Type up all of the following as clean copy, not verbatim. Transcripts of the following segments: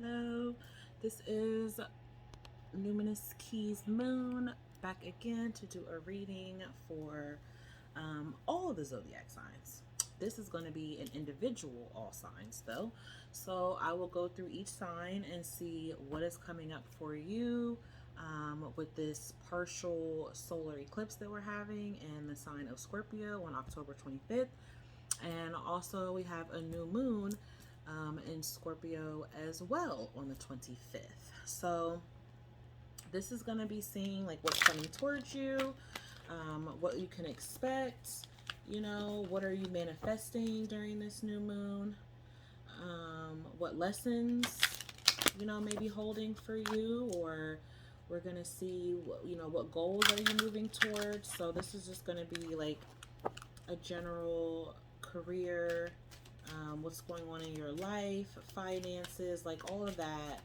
Hello, this is Luminous Keys Moon back again to do a reading for all of the zodiac signs. This is going to be an individual all signs though, so I will go through each sign and see what is coming up for you with this partial solar eclipse that we're having in the sign of Scorpio on October 25th. And also we have a new moon in Scorpio as well on the 25th. So this is going to be seeing like what's coming towards you, what you can expect, you know, what are you manifesting during this new moon, what lessons, you know, maybe holding for you, or we're going to see, you know, what goals are you moving towards. So this is just going to be like a general career, what's going on in your life, finances, like all of that.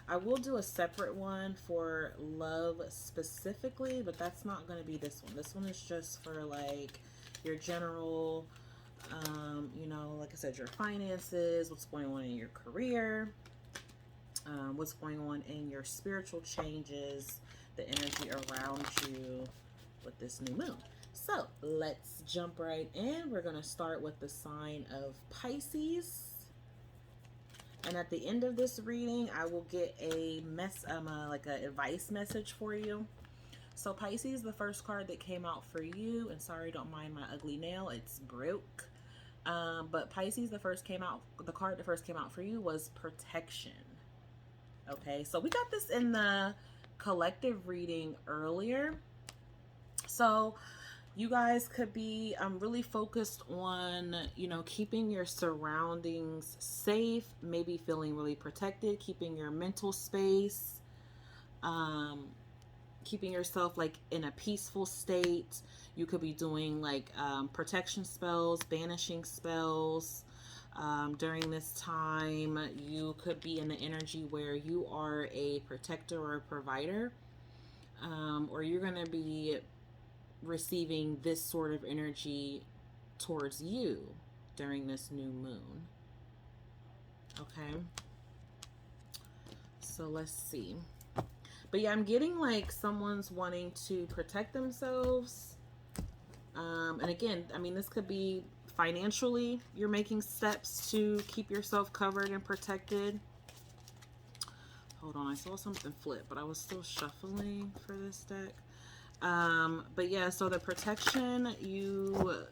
I will do a separate one for love specifically, but that's not going to be this one. This one is just for like your general, you know, like I said, your finances, what's going on in your career, what's going on in your spiritual changes, the energy around you with this new moon. So let's jump right in. We're going to start with the sign of Pisces. And at the end of this reading, I will get a like a advice message for you. So Pisces, the first card that came out for you, and sorry, don't mind my ugly nail, it's broke. But Pisces, the card that first came out for you was protection. Okay, so we got this in the collective reading earlier. So you guys could be really focused on, you know, keeping your surroundings safe, maybe feeling really protected, keeping your mental space, keeping yourself like in a peaceful state. You could be doing like protection spells, banishing spells. During this time, you could be in the energy where you are a protector or a provider, or you're going to be receiving this sort of energy towards you during this new moon. Okay, so let's see. But yeah, I'm getting like someone's wanting to protect themselves. And again, I mean, this could be financially, you're making steps to keep yourself covered and protected. Hold on, I saw something flip, but I was still shuffling for this deck. But yeah, so the protection, you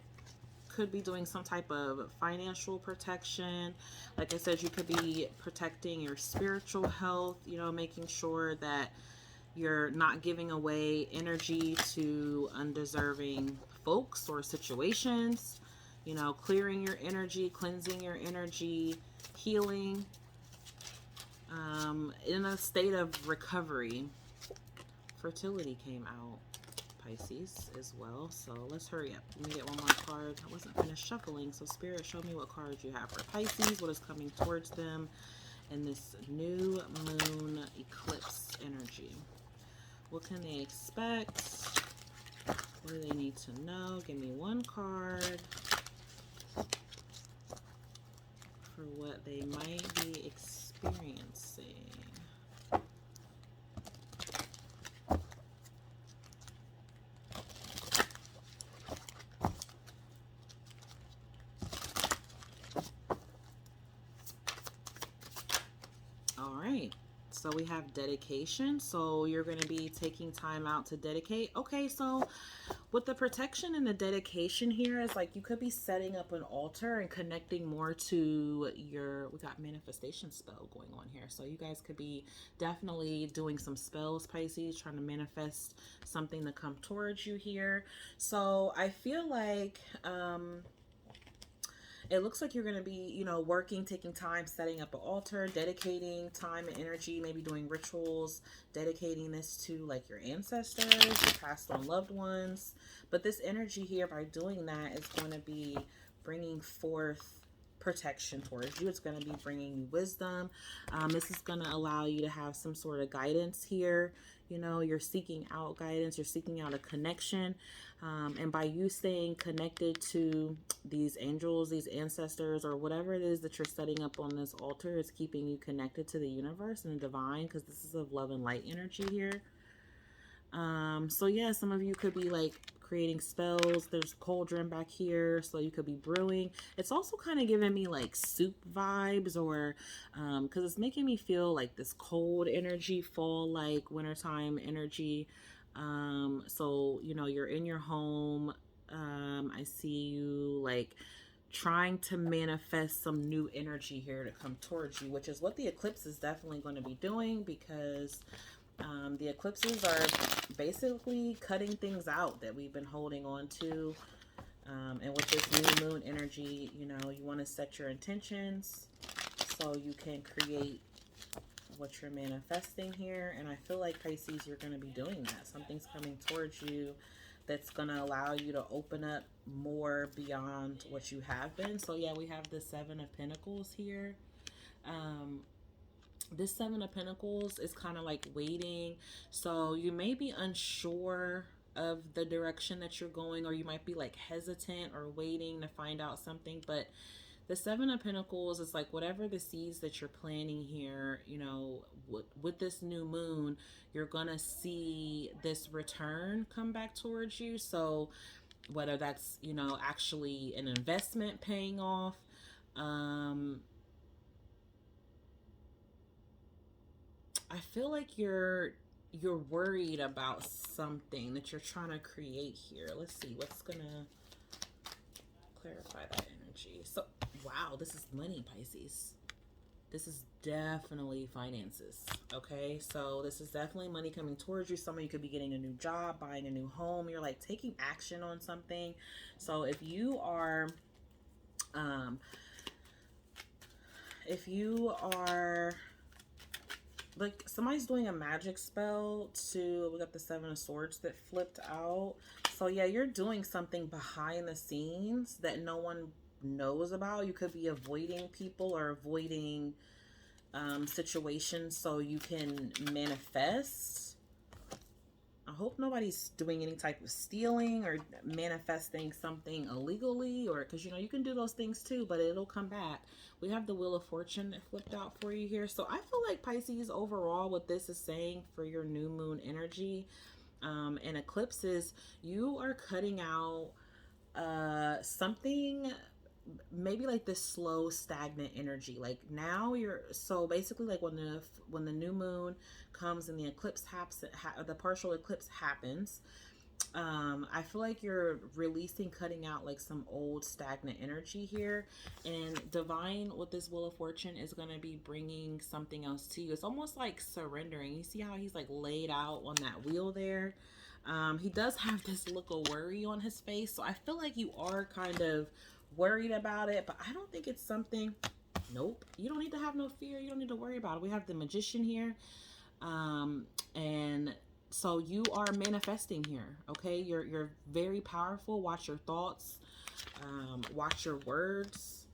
could be doing some type of financial protection. Like I said, you could be protecting your spiritual health, you know, making sure that you're not giving away energy to undeserving folks or situations, you know, clearing your energy, cleansing your energy, healing, in a state of recovery. Fertility came out, Pisces, as well. So let's hurry up. Let me get one more card. I wasn't finished shuffling, so Spirit, show me what cards you have for Pisces, what is coming towards them in this new moon eclipse energy. What can they expect? What do they need to know? Give me one card for what they might be experiencing. All right. So we have dedication. So you're going to be taking time out to dedicate. Okay, so with the protection and the dedication here is like you could be setting up an altar and connecting more to we got manifestation spell going on here. So you guys could be definitely doing some spells, Pisces, trying to manifest something to come towards you here. So I feel like it looks like you're going to be, you know, working, taking time, setting up an altar, dedicating time and energy, maybe doing rituals, dedicating this to like your ancestors, your passed on loved ones. But this energy here, by doing that, is going to be bringing forth protection towards you. It's going to be bringing you wisdom. This is going to allow you to have some sort of guidance here. You know, you're seeking out guidance, you're seeking out a connection. And by you staying connected to these angels, these ancestors, or whatever it is that you're setting up on this altar, it's keeping you connected to the universe and the divine, because this is of love and light energy here. So yeah, some of you could be like creating spells. There's cauldron back here, so you could be brewing. It's also kind of giving me like soup vibes, or because it's making me feel like this cold energy, fall, like wintertime energy. So you know, you're in your home. I see you like trying to manifest some new energy here to come towards you, which is what the eclipse is definitely going to be doing, because the eclipses are basically cutting things out that we've been holding on to. And with this new moon energy, you know, you want to set your intentions so you can create what you're manifesting here. And I feel like, Pisces, you're going to be doing that. Something's coming towards you that's going to allow you to open up more beyond what you have been. So yeah, we have the Seven of Pentacles here. This Seven of Pentacles is kind of like waiting. So you may be unsure of the direction that you're going, or you might be like hesitant or waiting to find out something. But the Seven of Pentacles is like whatever the seeds that you're planting here, you know, with this new moon, you're gonna see this return come back towards you. So whether that's, you know, actually an investment paying off, I feel like you're worried about something that you're trying to create here. Let's see what's gonna clarify that energy. So wow, this is money, Pisces. This is definitely finances. Okay, so this is definitely money coming towards you. Some of you could be getting a new job, buying a new home. You're like taking action on something. So if you are like somebody's doing a magic spell to, we got the Seven of Swords that flipped out. So yeah, you're doing something behind the scenes that no one knows about. You could be avoiding people or avoiding situations so you can manifest. I hope nobody's doing any type of stealing or manifesting something illegally, or because you know you can do those things too, but it'll come back. We have the Wheel of Fortune that flipped out for you here. So I feel like, Pisces, overall what this is saying for your new moon energy and eclipses, you are cutting out something, maybe like this slow stagnant energy. Like now you're, so basically like when the new moon comes and the eclipse happens, the partial eclipse happens, I feel like you're releasing, cutting out like some old stagnant energy here. And divine with this Wheel of Fortune is going to be bringing something else to you. It's almost like surrendering. You see how he's like laid out on that wheel there? He does have this look of worry on his face. So I feel like you are kind of worried about it, but I don't think it's something, nope, you don't need to have no fear. You don't need to worry about it. We have the Magician here. And so you are manifesting here. Okay. You're very powerful. Watch your thoughts, watch your words.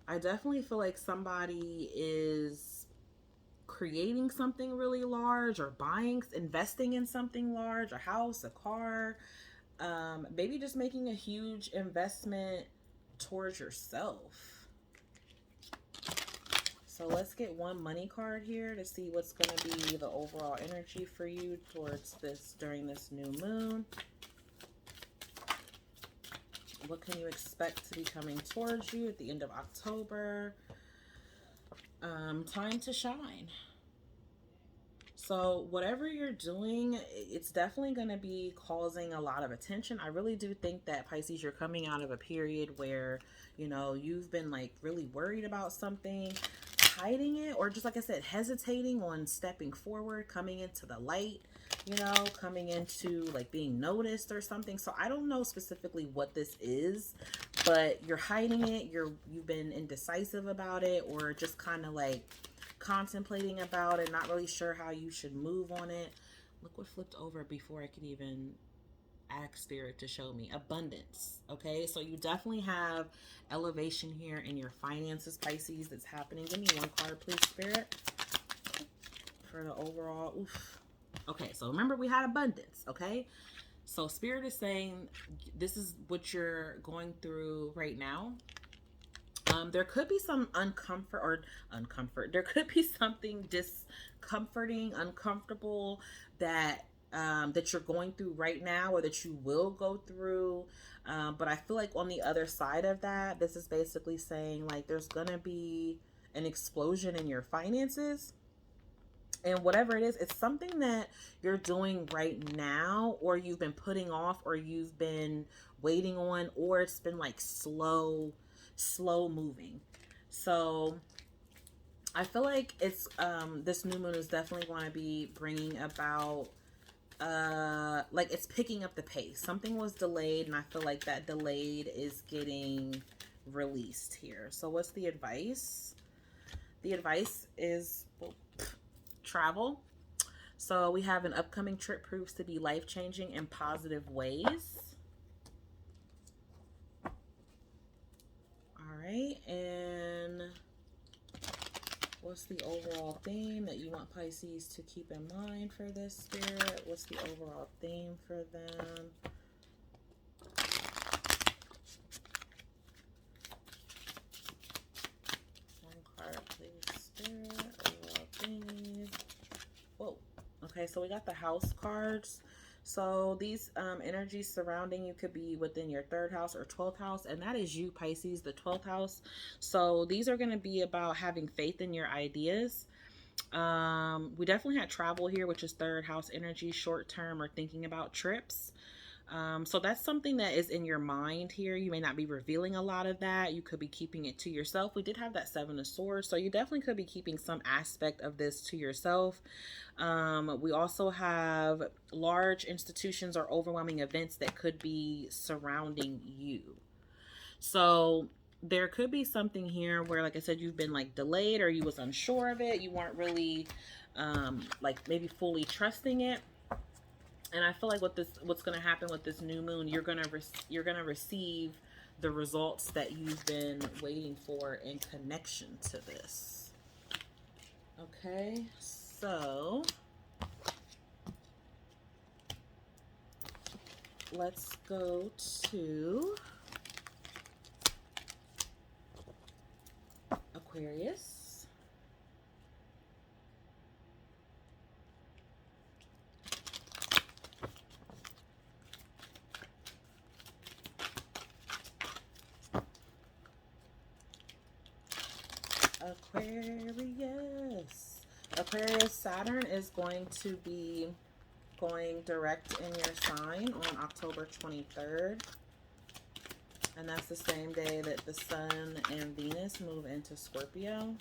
I definitely feel like somebody is creating something really large, or investing in something large, a house, a car, maybe just making a huge investment towards yourself. So let's get one money card here to see what's going to be the overall energy for you towards this during this new moon. What can you expect to be coming towards you at the end of October? Time to shine. So whatever you're doing, it's definitely going to be causing a lot of attention. I really do think that, Pisces, you're coming out of a period where, you know, you've been like really worried about something, hiding it, or just like I said, hesitating on stepping forward, coming into the light, you know, coming into like being noticed or something. So I don't know specifically what this is, but you're hiding it. You've been indecisive about it, or just kind of like contemplating about it, not really sure how you should move on it. Look what flipped over before I could even, ask Spirit to show me abundance. Okay, so you definitely have elevation here in your finances, Pisces, that's happening. Give me one card, please, Spirit, for the overall. Oof. Okay, so remember we had abundance. Okay, so Spirit is saying this is what you're going through right now. There could be some uncomfort. There could be something discomforting, uncomfortable that that you're going through right now, or that you will go through. But I feel like on the other side of that, this is basically saying like there's gonna be an explosion in your finances. And whatever it is, it's something that you're doing right now, or you've been putting off, or you've been waiting on, or it's been like slow moving. So I feel like it's this new moon is definitely going to be bringing about like it's picking up the pace. Something was delayed, and I feel like that delayed is getting released here. So what's the advice? The advice is, well, travel. So we have an upcoming trip proves to be life-changing in positive ways. All right, and what's the overall theme that you want Pisces to keep in mind for this, Spirit? What's the overall theme for them? One card, please, Spirit. Overall theme. Whoa. Okay, so we got the house cards. So these energies surrounding you could be within your 3rd house or 12th house, and that is you, Pisces, the 12th house. So these are going to be about having faith in your ideas. We definitely had travel here, which is 3rd house energy, short term, or thinking about trips. So that's something that is in your mind here. You may not be revealing a lot of that. You could be keeping it to yourself. We did have that 7 of Swords, so you definitely could be keeping some aspect of this to yourself. We also have large institutions or overwhelming events that could be surrounding you. So there could be something here where, like I said, you've been like delayed, or you was unsure of it. You weren't really like maybe fully trusting it. And I feel like what's going to happen with this new moon, you're going to receive the results that you've been waiting for in connection to this. Okay, so let's go to Aquarius. Aquarius, Saturn is going to be going direct in your sign on October 23rd. And that's the same day that the Sun and Venus move into Scorpio.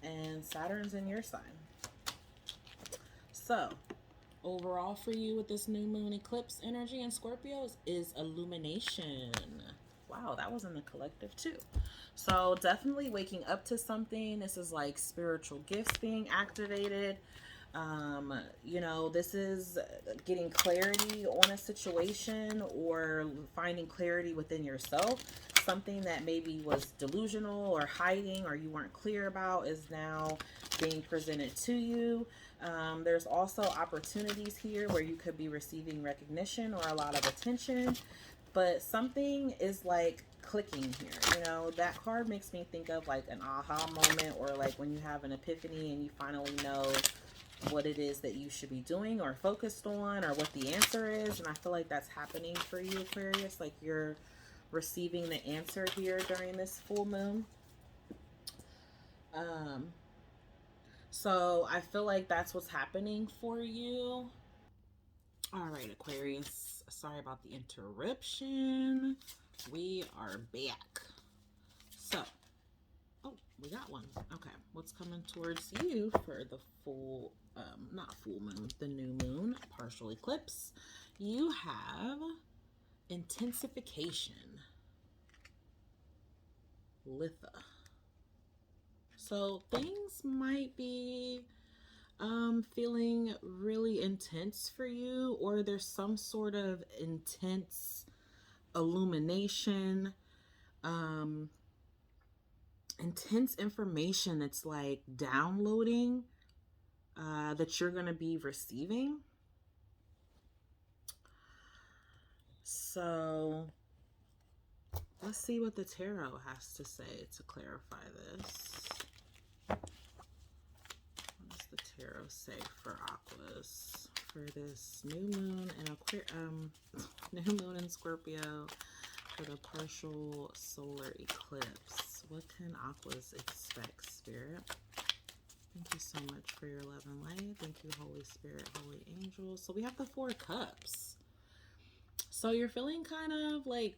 And Saturn's in your sign. So, overall for you with this new moon eclipse energy in Scorpio is illumination. Wow, that was in the collective too. So definitely waking up to something. This is like spiritual gifts being activated. You know, this is getting clarity on a situation, or finding clarity within yourself. Something that maybe was delusional or hiding, or you weren't clear about, is now being presented to you. There's also opportunities here where you could be receiving recognition or a lot of attention, but something is like clicking here. You know, that card makes me think of like an aha moment, or like when you have an epiphany and you finally know what it is that you should be doing or focused on, or what the answer is. And I feel like that's happening for you, Aquarius. Like you're receiving the answer here during this full moon. So I feel like that's what's happening for you. All right, Aquarius, sorry about the interruption. We are back. So, oh, we got one. Okay, what's coming towards you for the full, not full moon, the new moon, partial eclipse? You have intensification. Litha. So things might be feeling really intense for you, or there's some sort of intense illumination, um, intense information that's like downloading that you're going to be receiving. So let's see what the tarot has to say to clarify this. What does the tarot say for Aquas for this new moon in new moon in Scorpio for the partial solar eclipse? What can Aquas expect, Spirit? Thank you so much for your love and light. Thank you, Holy Spirit, Holy Angels. So we have the Four Cups. So you're feeling kind of like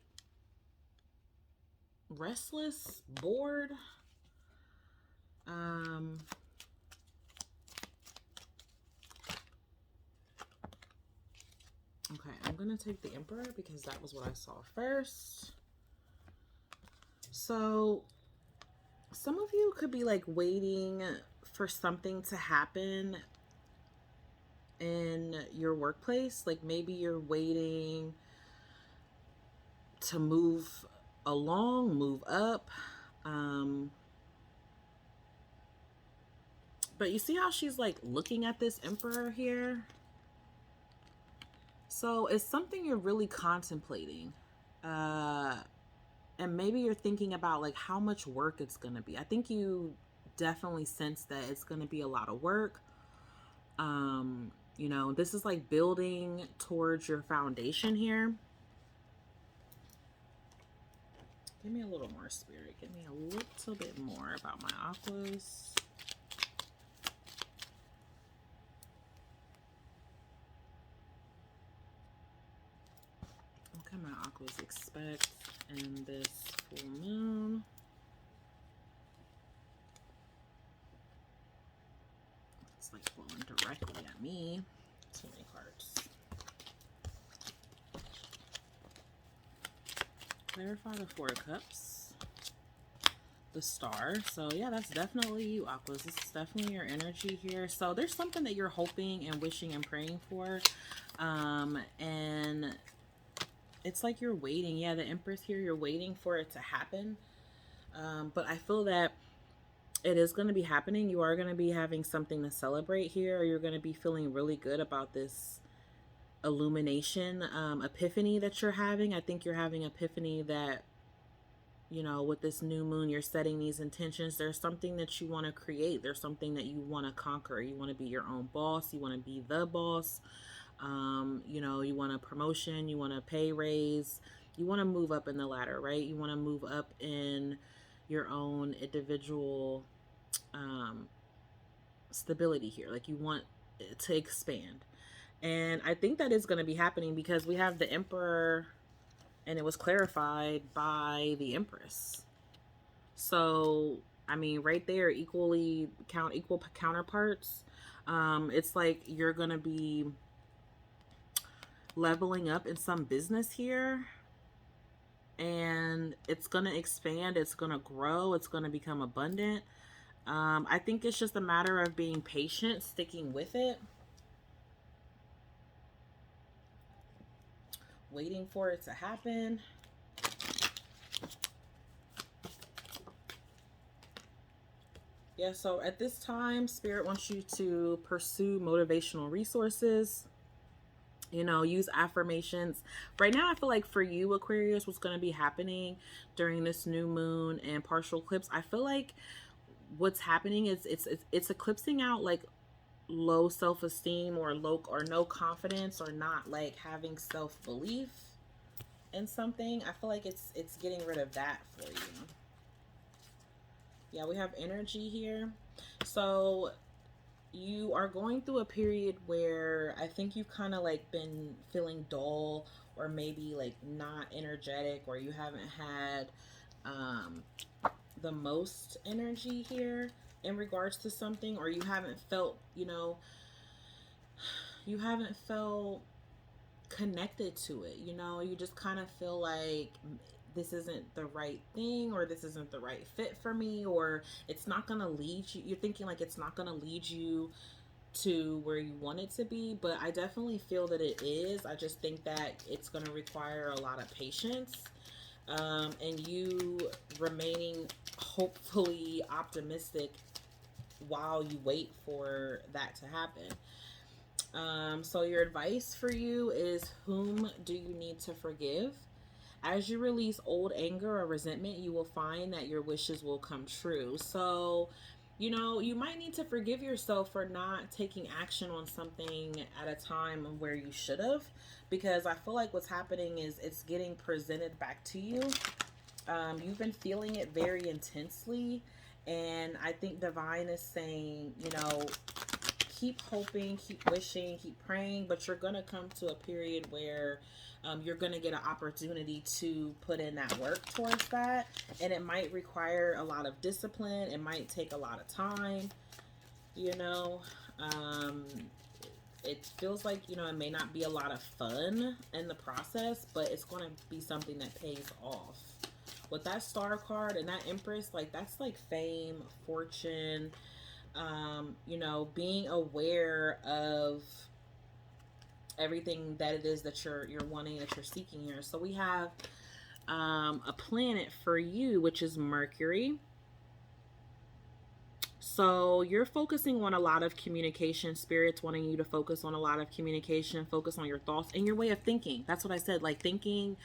restless, bored. Okay, I'm gonna take the Emperor because that was what I saw first. So some of you could be like waiting for something to happen in your workplace. Like maybe you're waiting to move along, move up. But you see how she's like looking at this Emperor here? So it's something you're really contemplating. And maybe you're thinking about like how much work it's going to be. I think you definitely sense that it's going to be a lot of work. You know, this is like building towards your foundation here. Give me a little more, Spirit. Give me a little bit more about my Aquas. What can my Aquas expect in this full moon? It's like blowing directly at me. Too many cards. Clarify the Four Cups. The Star. So yeah, that's definitely you, Aquas. This is definitely your energy here. So there's something that you're hoping and wishing and praying for. And it's like you're waiting. Yeah, the Empress here, you're waiting for it to happen. But I feel that it is going to be happening. You are going to be having something to celebrate here. Or you're going to be feeling really good about this illumination, epiphany that you're having. I think you're having epiphany that, you know, with this new moon, you're setting these intentions. There's something that you want to create. There's something that you want to conquer. You want to be your own boss. You want to be the boss. You know, you want a promotion. You want a pay raise. You want to move up in the ladder, right? You want to move up in your own individual stability here. Like you want it to expand. And I think that is going to be happening because we have the Emperor and it was clarified by the Empress. So, I mean, right there, equal counterparts. It's like you're going to be leveling up in some business here. And it's going to expand. It's going to grow. It's going to become abundant. I think it's just a matter of being patient, sticking with it. Waiting for it to happen. Yeah, so at this time, Spirit wants you to pursue motivational resources. You know, use affirmations. Right now, I feel like for you, Aquarius, what's going to be happening during this new moon and partial eclipse, I feel like what's happening is it's eclipsing out like low self-esteem or no confidence or not like having self-belief in something. I feel like it's getting rid of that for you. Yeah, we have energy here. So you are going through a period where I think you've kind of like been feeling dull or maybe like not energetic, or you haven't had the most energy here in regards to something, or you haven't felt, you know, you haven't felt connected to it. You know, you just kind of feel like this isn't the right thing, or this isn't the right fit for me, or it's not going to lead you. You're thinking like it's not going to lead you to where you want it to be, but I definitely feel that it is. I just think that it's going to require a lot of patience, and you remaining hopefully optimistic while you wait for that to happen. So your advice for you is, whom do you need to forgive? As you release old anger or resentment, you will find that your wishes will come true. So, you know, you might need to forgive yourself for not taking action on something at a time where you should have, because I feel like what's happening is it's getting presented back to you. You've been feeling it very intensely, and I think divine is saying, you know, keep hoping, keep wishing, keep praying, but you're going to come to a period where you're going to get an opportunity to put in that work towards that. And it might require a lot of discipline. It might take a lot of time, you know. It feels like, you know, it may not be a lot of fun in the process, but it's going to be something that pays off. With that star card and that Empress, like, that's like fame, fortune, you know, being aware of everything that it is that you're wanting, that you're seeking here. So we have a planet for you, which is Mercury. So you're focusing on a lot of communication. Spirits wanting you to focus on a lot of communication, focus on your thoughts and your way of thinking. That's what I said, like thinking,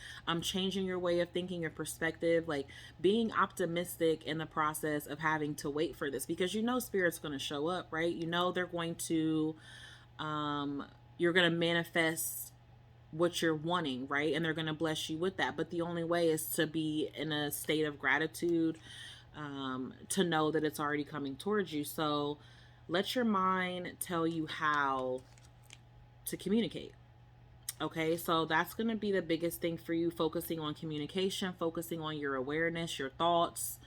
changing your way of thinking, your perspective, like being optimistic in the process of having to wait for this, because you know Spirit's going to show up, right? You know they're going to, you're going to manifest what you're wanting, right? And they're going to bless you with that. But the only way is to be in a state of gratitude, to know that it's already coming towards you. So let your mind tell you how to communicate. Okay, so that's going to be the biggest thing for you, focusing on communication, focusing on your awareness, your thoughts,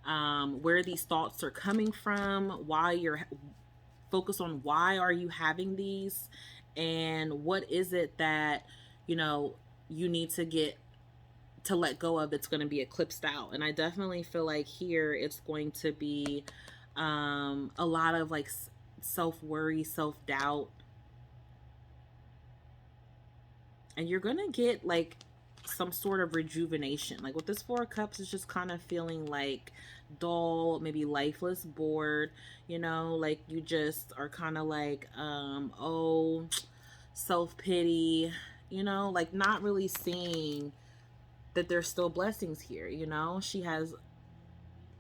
where these thoughts are coming from, why you're focused on why are you having these, and what is it that, you know, you need to let go of that's going to be eclipsed out. And I definitely feel like here it's going to be a lot of like self-worry, self-doubt, and you're going to get like some sort of rejuvenation. Like with this Four of Cups, it's just kind of feeling like dull, maybe lifeless, bored, you know, like you just are kind of like oh, self-pity, you know, like not really seeing that there's still blessings here. You know, she has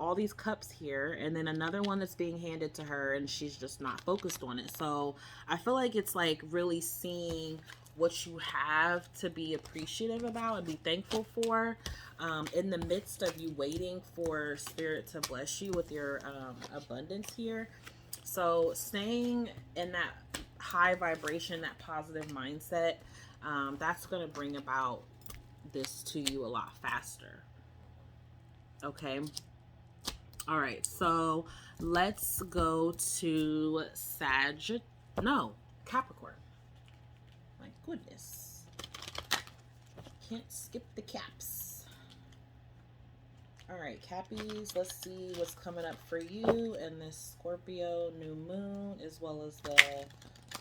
all these cups here and then another one that's being handed to her, and she's just not focused on it. So I feel like it's like really seeing what you have to be appreciative about and be thankful for, in the midst of you waiting for Spirit to bless you with your abundance here. So staying in that high vibration, that positive mindset, that's going to bring about this to you a lot faster. Okay. All right. So let's go to Capricorn. My goodness. Can't skip the caps. All right, Cappies, let's see what's coming up for you in this Scorpio new moon, as well as the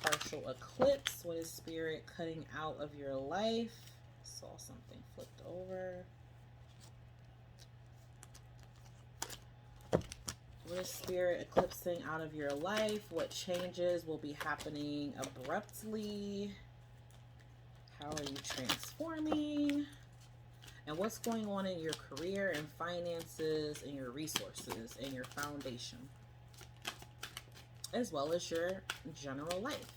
partial eclipse. What is Spirit cutting out of your life? Saw something flipped over. What is Spirit eclipsing out of your life? What changes will be happening abruptly? How are you transforming? And what's going on in your career and finances and your resources and your foundation, as well as your general life?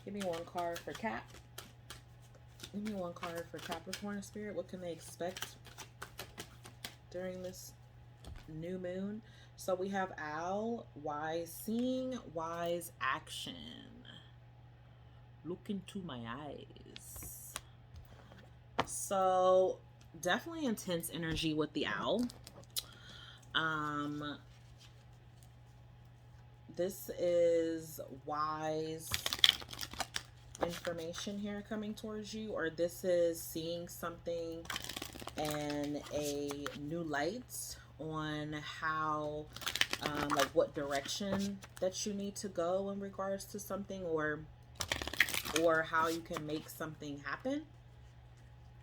Give me one card for Cap. Give me one card for Capricorn Spirit. What can they expect during this new moon? So we have Owl, wise seeing, wise action. Look into my eyes. So definitely intense energy with the Owl. This is wise information here coming towards you, or this is seeing something in a new light on how like what direction that you need to go in regards to something, or how you can make something happen.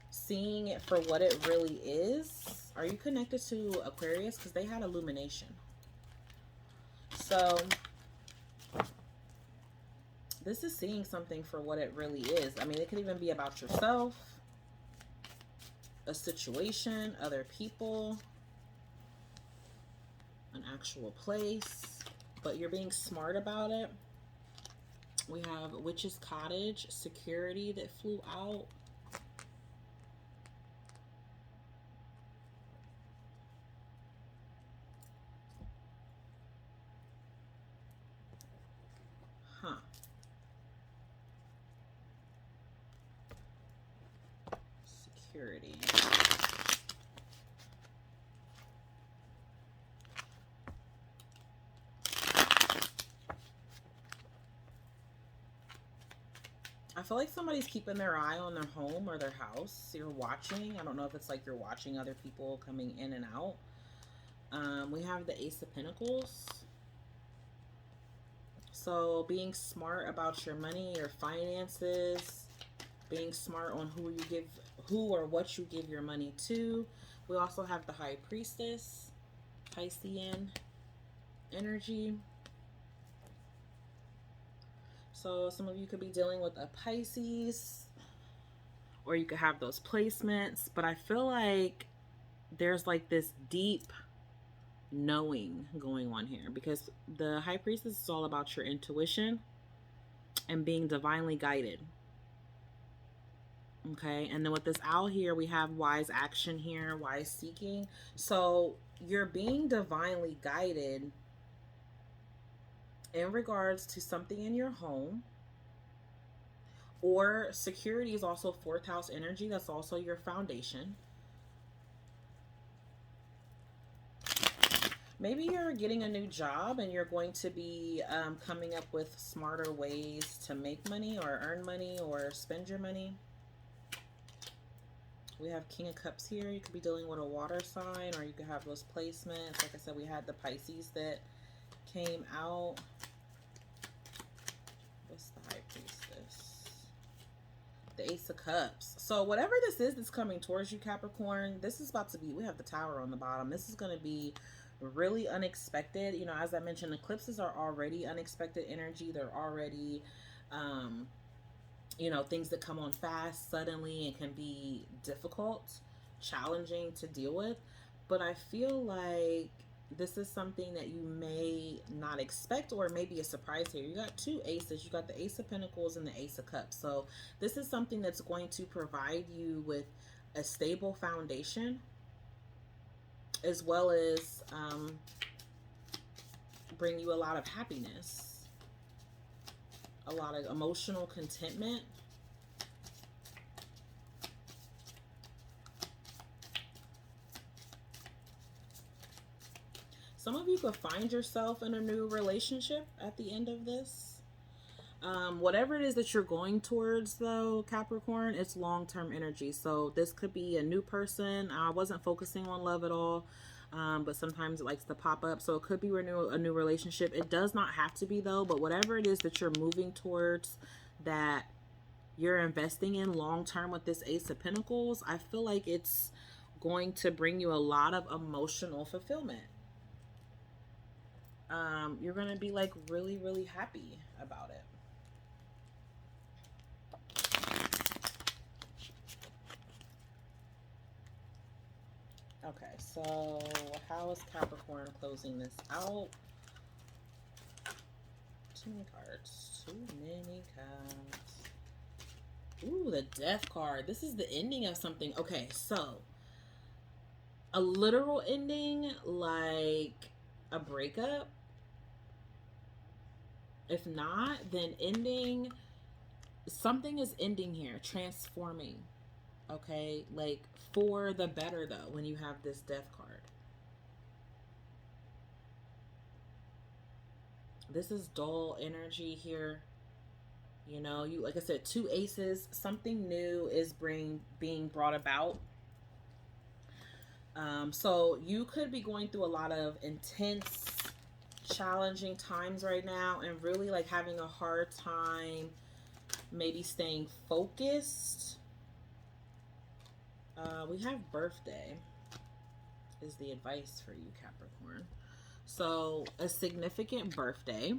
Seeing it for what it really is. Are you connected to Aquarius? Because they had illumination. So this is seeing something for what it really is. I mean, it could even be about yourself, a situation, other people, an actual place, but you're being smart about it. We have Witch's Cottage, security that flew out. Huh. Security. I feel like somebody's keeping their eye on their home or their house. You're watching. I don't know if it's like you're watching other people coming in and out. We have the Ace of Pentacles. So being smart about your money, your finances, being smart on who or what you give your money to. We also have the High Priestess, Piscean energy. So some of you could be dealing with a Pisces, or you could have those placements, but I feel like there's like this deep knowing going on here, because the High Priestess is all about your intuition and being divinely guided. Okay, and then with this owl here, we have wise action here, wise seeking. So you're being divinely guided in regards to something in your home, or security is also fourth house energy. That's also your foundation. Maybe you're getting a new job and you're going to be coming up with smarter ways to make money or earn money or spend your money. We have King of Cups here. You could be dealing with a water sign, or you could have those placements. Like I said, we had the Pisces that came out. What's the High Priestess? The Ace of Cups. So whatever this is that's coming towards you, Capricorn, this is about to be, we have the Tower on the bottom. This is going to be really unexpected. You know, as I mentioned, eclipses are already unexpected energy. They're already, you know, things that come on fast, suddenly, and can be difficult, challenging to deal with. But I feel like this is something that you may not expect, or maybe a surprise here. You got two aces. You got the Ace of Pentacles and the Ace of Cups. So this is something that's going to provide you with a stable foundation, as well as bring you a lot of happiness, a lot of emotional contentment. Some of you could find yourself in a new relationship at the end of this. Whatever it is that you're going towards, though, Capricorn, it's long-term energy. So this could be a new person. I wasn't focusing on love at all, but sometimes it likes to pop up. So it could be a new relationship. It does not have to be, though, but whatever it is that you're moving towards, that you're investing in long-term with this Ace of Pentacles, I feel like it's going to bring you a lot of emotional fulfillment. You're going to be like really, really happy about it. Okay, so how is Capricorn closing this out? Too many cards. Too many cards. Ooh, the Death card. This is the ending of something. Okay, so a literal ending, like a breakup. If not, then ending. Something is ending here, transforming. Okay, like for the better, though, when you have this Death card. This is dull energy here. You know, you, like I said, two aces, something new is being brought about. So you could be going through a lot of intense challenging times right now and really like having a hard time maybe staying focused. We have birthday is the advice for you, Capricorn. So a significant birthday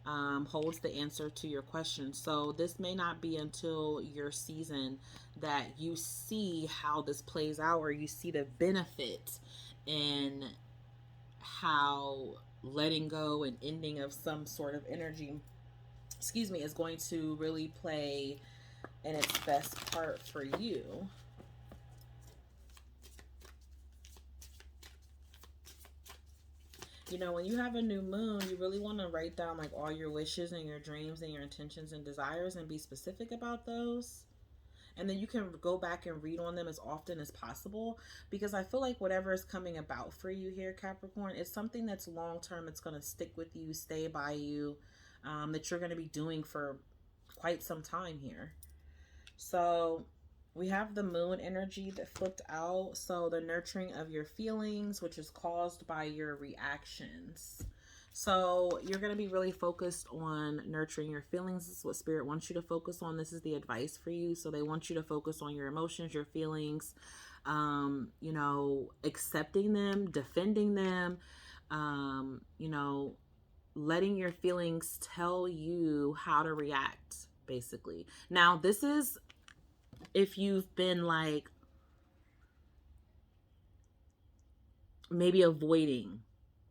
holds the answer to your question. So this may not be until your season that you see how this plays out, or you see the benefit in how letting go and ending of some sort of energy, excuse me, is going to really play in its best part for you. You know, when you have a new moon, you really want to write down like all your wishes and your dreams and your intentions and desires and be specific about those. And then you can go back and read on them as often as possible, because I feel like whatever is coming about for you here, Capricorn, it's something that's long term. It's going to stick with you, stay by you, that you're going to be doing for quite some time here. So we have the moon energy that flipped out. So the nurturing of your feelings, which is caused by your reactions. So you're going to be really focused on nurturing your feelings. This is what Spirit wants you to focus on. This is the advice for you. So they want you to focus on your emotions, your feelings, you know, accepting them, defending them, you know, letting your feelings tell you how to react, basically. Now, this is if you've been like maybe avoiding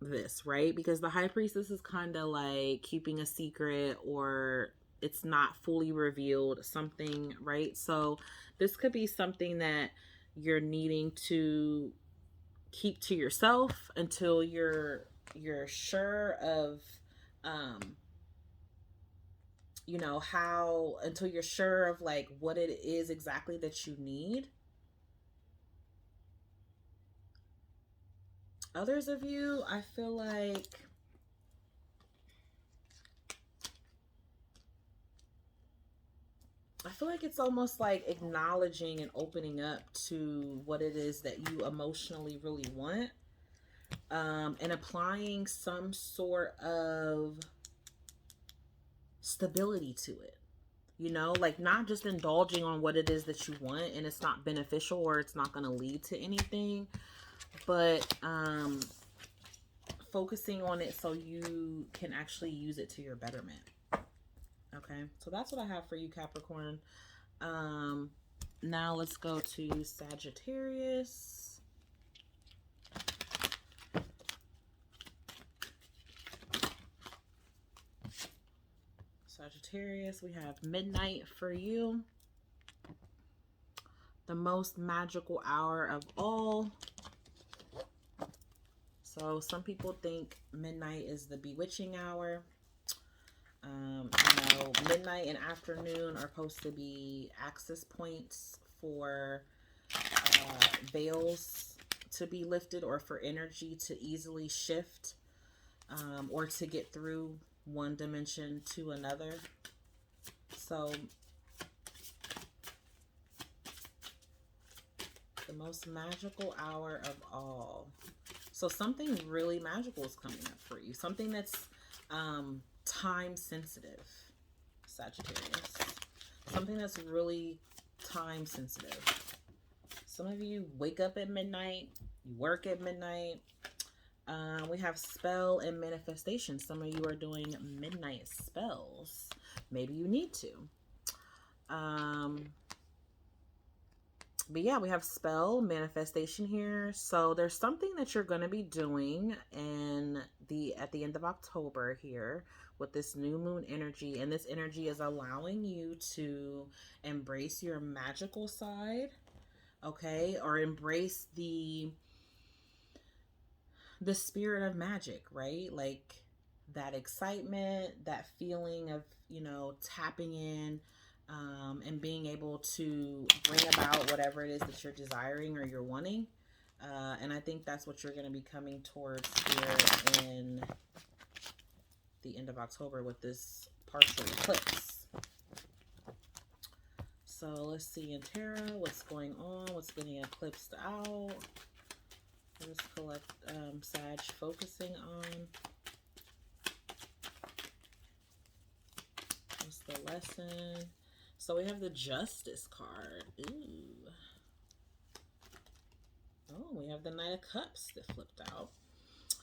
this, right? Because the High Priestess is kind of like keeping a secret, or it's not fully revealed something, right? So this could be something that you're needing to keep to yourself until you're sure of you know, how, until you're sure of like what it is exactly that you need. Others of you, I feel like it's almost like acknowledging and opening up to what it is that you emotionally really want, and applying some sort of stability to it. You know, like not just indulging on what it is that you want and it's not beneficial or it's not going to lead to anything, but focusing on it so you can actually use it to your betterment. Okay, so that's what I have for you, Capricorn. Now let's go to Sagittarius. Sagittarius, we have midnight for you. The most magical hour of all. So some people think midnight is the bewitching hour. You know, midnight and afternoon are supposed to be access points for veils to be lifted, or for energy to easily shift, or to get through one dimension to another. So the most magical hour of all. So something really magical is coming up for you. Something that's time sensitive, Sagittarius. Something that's really time sensitive. Some of you wake up at midnight, you work at midnight. We have spell and manifestation. Some of you are doing midnight spells. Maybe you need to. But yeah, we have spell manifestation here. So there's something that you're going to be doing at the end of October here with this new moon energy. And this energy is allowing you to embrace your magical side, okay? Or embrace the spirit of magic, right? Like that excitement, that feeling of, you know, tapping in, and being able to bring about whatever it is that you're desiring or you're wanting. And I think that's what you're going to be coming towards here in the end of October with this partial eclipse. So let's see in tarot what's going on, what's getting eclipsed out. Let's collect Sag focusing on. lesson. So we have the Justice card. Ooh. Oh, we have the Knight of Cups that flipped out.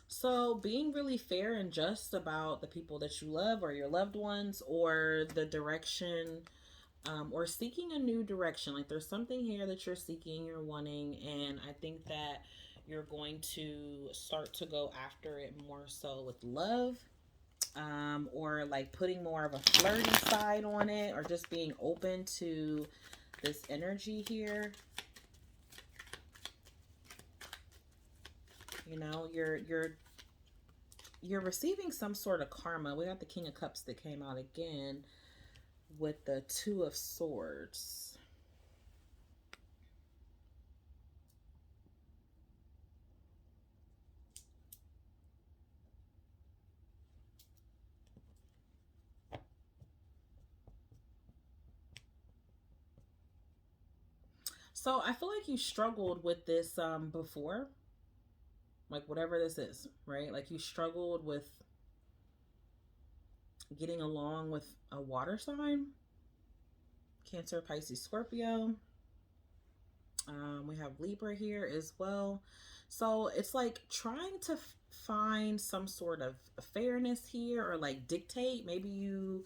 So being really fair and just about the people that you love or your loved ones, or the direction, or seeking a new direction. Like there's something here that you're seeking, you're wanting, and I think that you're going to start to go after it more so with love, or like putting more of a flirty side on it, or just being open to this energy here. You know, you're receiving some sort of karma. We got the King of Cups that came out again with the Two of Swords. So I feel like you struggled with this before. Like whatever this is, right? Like you struggled with getting along with a water sign. Cancer, Pisces, Scorpio. We have Libra here as well. So it's like trying to find some sort of fairness here, or like dictate. Maybe you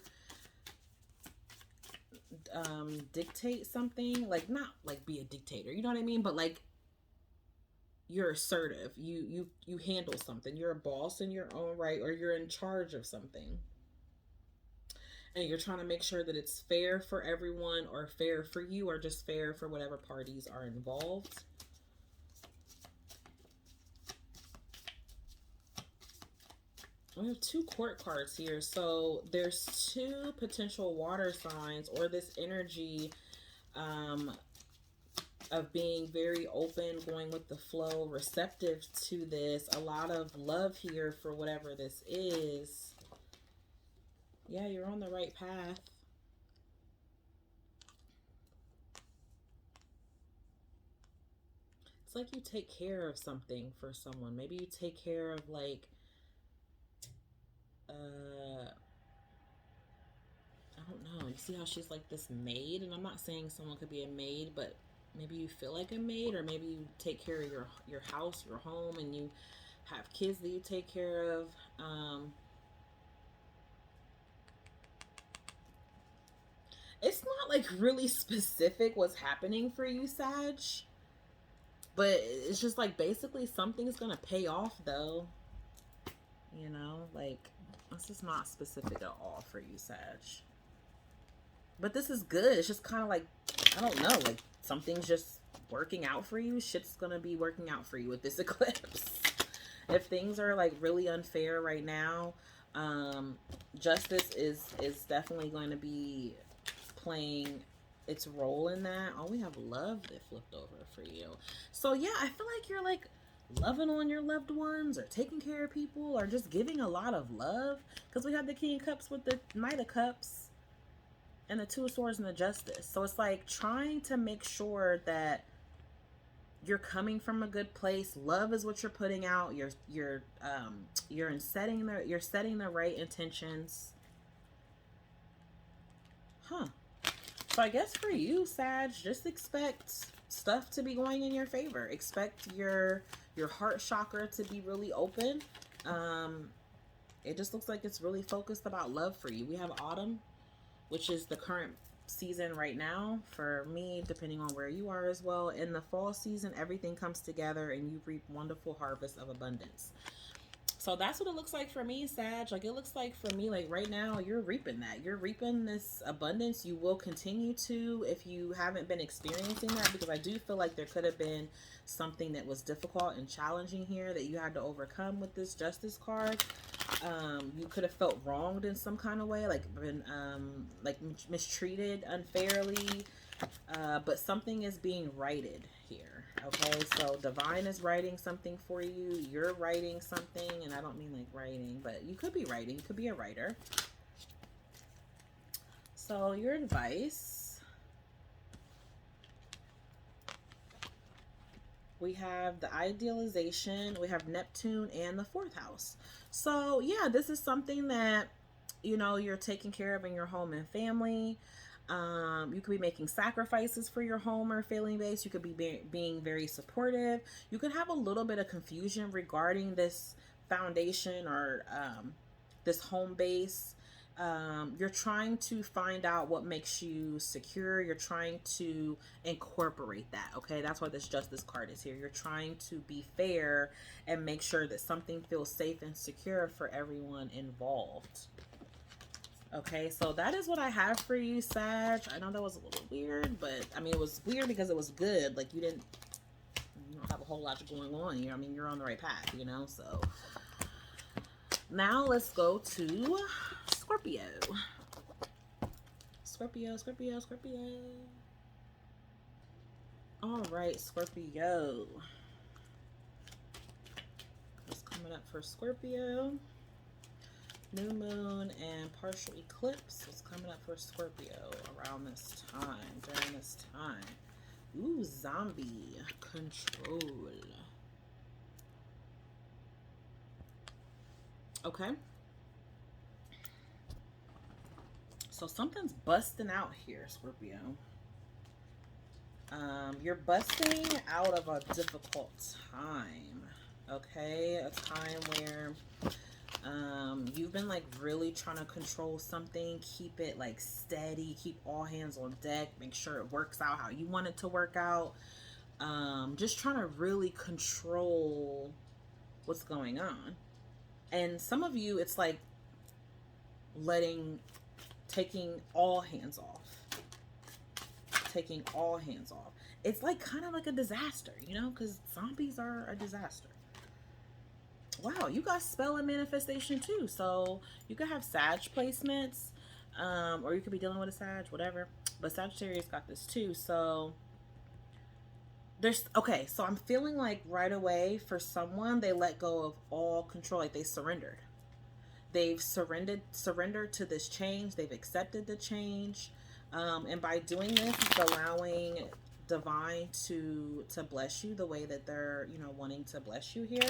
dictate something, like not like be a dictator, you know what I mean, but like you're assertive, you handle something, you're a boss in your own right, or you're in charge of something, and you're trying to make sure that it's fair for everyone, or fair for you, or just fair for whatever parties are involved. We have two court cards here. So there's two potential water signs, or this energy of being very open, going with the flow, receptive to this. A lot of love here for whatever this is. Yeah, you're on the right path. It's like you take care of something for someone. Maybe you take care of like I don't know. You see how she's like this maid, and I'm not saying someone could be a maid, but maybe you feel like a maid, or maybe you take care of your house, your home, and you have kids that you take care of. It's not like really specific what's happening for you, Sag, but it's just like basically something's gonna pay off though. You know, like this is not specific at all for you, Sag. But this is good. It's just kind of like, I don't know, like something's just working out for you. Shit's gonna be working out for you with this eclipse. If things are like really unfair right now, justice is definitely going to be playing its role in that. Oh, we have love that flipped over for you. So yeah, I feel like you're like loving on your loved ones, or taking care of people, or just giving a lot of love, because we have the King of Cups with the Knight of Cups and the Two of Swords and the Justice. So it's like trying to make sure that you're coming from a good place. Love is what you're putting out. You're setting the right intentions. So I guess for you, Sag, just expect stuff to be going in your favor. Expect your heart chakra to be really open. It just looks like it's really focused about love for you. We have autumn, which is the current season right now for me, depending on where you are as well. In the fall season, everything comes together and you reap wonderful harvest of abundance. So that's what it looks like for me, Sag. Like it looks like for me, like right now, you're reaping that. You're reaping this abundance. You will continue to, if you haven't been experiencing that, because I do feel like there could have been something that was difficult and challenging here that you had to overcome with this Justice card. You could have felt wronged in some kind of way, like been mistreated unfairly, but something is being righted here. Okay, so divine is writing something for you. You're writing something, and I don't mean like writing, but you could be writing. You could be a writer. So your advice. We have the idealization. We have Neptune and the 4th house. So yeah, this is something that you know, you're taking care of in your home and family. You could be making sacrifices for your home or family base. You could be being very supportive. You could have a little bit of confusion regarding this foundation or this home base. You're trying to find out what makes you secure. You're trying to incorporate that. Okay, that's why this Justice card is here. You're trying to be fair and make sure that something feels safe and secure for everyone involved. Okay, so that is what I have for you, Sag. I know that was a little weird, but I mean, it was weird because it was good. Like, you don't have a whole lot going on here. I mean, you're on the right path, you know? So now let's go to Scorpio. Scorpio. All right, Scorpio. What's coming up for Scorpio? New moon and partial eclipse. What's coming up for Scorpio around this time, during this time? Ooh, zombie control. Okay. So something's busting out here, Scorpio. You're busting out of a difficult time. Okay, a time where you've been like really trying to control something, keep it like steady, keep all hands on deck, make sure it works out how you want it to work out. Just trying to really control what's going on. And some of you, it's like taking all hands off. Taking all hands off. It's like kind of like a disaster, you know, because zombies are a disaster. Wow, you got spell and manifestation too. So you could have Sag placements, or you could be dealing with a Sag, whatever. But Sagittarius got this too. So okay, so I'm feeling like right away for someone, they let go of all control, like they surrendered. They've surrendered to this change. They've accepted the change. And by doing this, it's allowing divine to bless you the way that they're, you know, wanting to bless you here,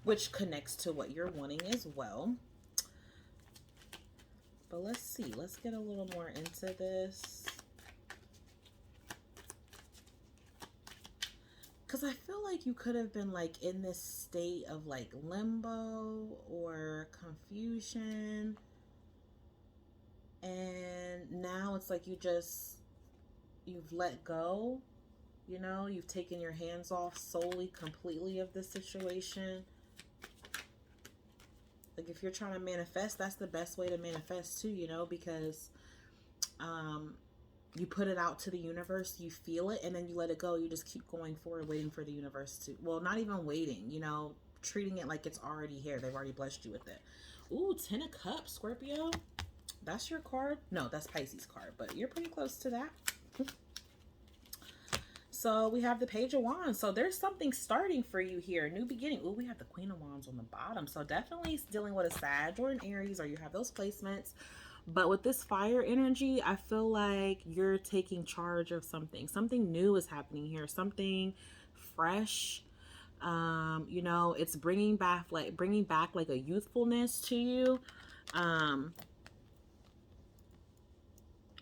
which connects to what you're wanting as well. But let's see. Let's get a little more into this. Because I feel like you could have been like in this state of like limbo or confusion. And now it's like you've let go, you know, you've taken your hands off solely, completely of the situation. Like if you're trying to manifest, that's the best way to manifest too, you know, because you put it out to the universe, you feel it, and then you let it go. You just keep going forward, waiting for the universe to, well, not even waiting, you know, treating it like it's already here. They've already blessed you with it. Ooh, 10 of Cups, Scorpio. That's your card. No, that's Pisces card, but you're pretty close to that. So we have the Page of Wands. So there's something starting for you here. New beginning. Ooh, we have the Queen of Wands on the bottom. So definitely dealing with a Sag or an Aries, or you have those placements. But with this fire energy, I feel like you're taking charge of something. Something new is happening here. Something fresh. You know, it's bringing back like a youthfulness to you.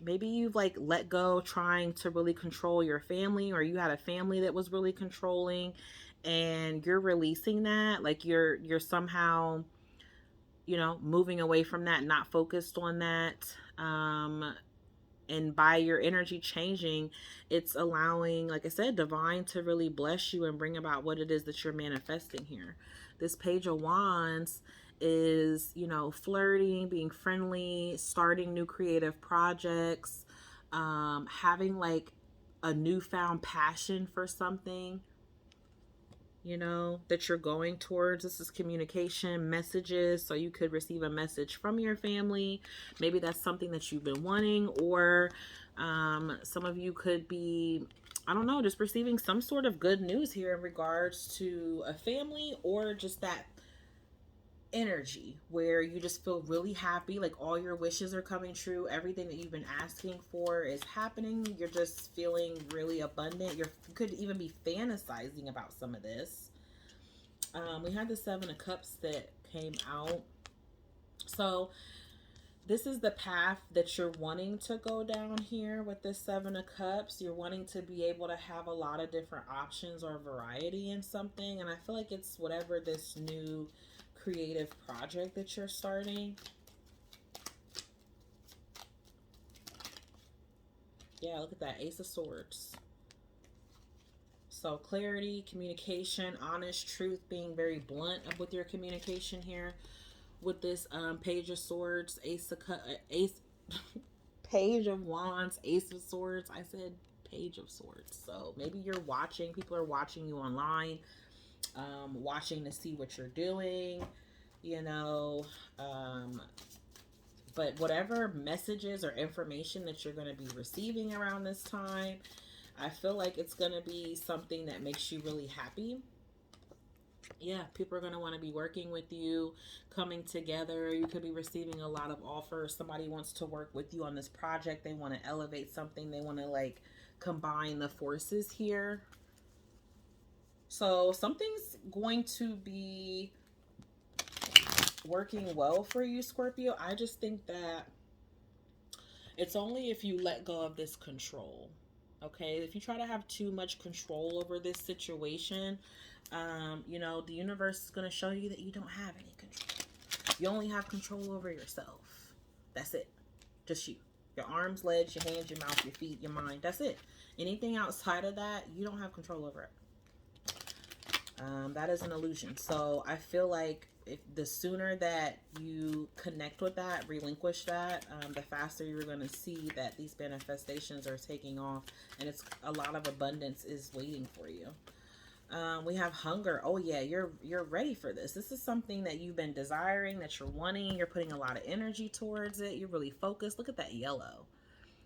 Maybe you've like let go trying to really control your family, or you had a family that was really controlling, and you're releasing that. Like you're somehow, you know, moving away from that, not focused on that. And by your energy changing, it's allowing, like I said, divine to really bless you and bring about what it is that you're manifesting here. This Page of Wands is, you know, flirting, being friendly, starting new creative projects, having like a newfound passion for something, you know, that you're going towards. This is communication, messages. So you could receive a message from your family. Maybe that's something that you've been wanting, or some of you could be, I don't know, just receiving some sort of good news here in regards to a family, or just that energy where you just feel really happy, like all your wishes are coming true, everything that you've been asking for is happening. You're just feeling really abundant. You could even be fantasizing about some of this. We had the 7 of Cups that came out. So This is the path that you're wanting to go down here with this Seven of Cups. You're wanting to be able to have a lot of different options or variety in something. And I feel like it's whatever this new creative project that you're starting. Yeah, look at that. Ace of Swords. So clarity, communication, honest truth, being very blunt with your communication here. With this Page of Swords, Page of Wands, Ace of Swords. I said Page of Swords. So maybe you're watching, people are watching you online, watching to see what you're doing, you know, but whatever messages or information that you're going to be receiving around this time, I feel like it's going to be something that makes you really happy. Yeah, people are going to want to be working with you, coming together. You could be receiving a lot of offers. Somebody wants to work with you on this project. They want to elevate something. They want to like combine the forces here. So something's going to be working well for you, Scorpio. I just think that it's only if you let go of this control. Okay, if you try to have too much control over this situation, you know, the universe is going to show you that you don't have any control. You only have control over yourself. That's it. Just you. Your arms, legs, your hands, your mouth, your feet, your mind. That's it. Anything outside of that, you don't have control over it. That is an illusion. So I feel like if the sooner that you connect with that, relinquish that, the faster you're going to see that these manifestations are taking off, and it's a lot of abundance is waiting for you. We have hunger. Oh yeah, you're ready for this. This is something that you've been desiring, that you're wanting. You're putting a lot of energy towards it. You're really focused. Look at that yellow.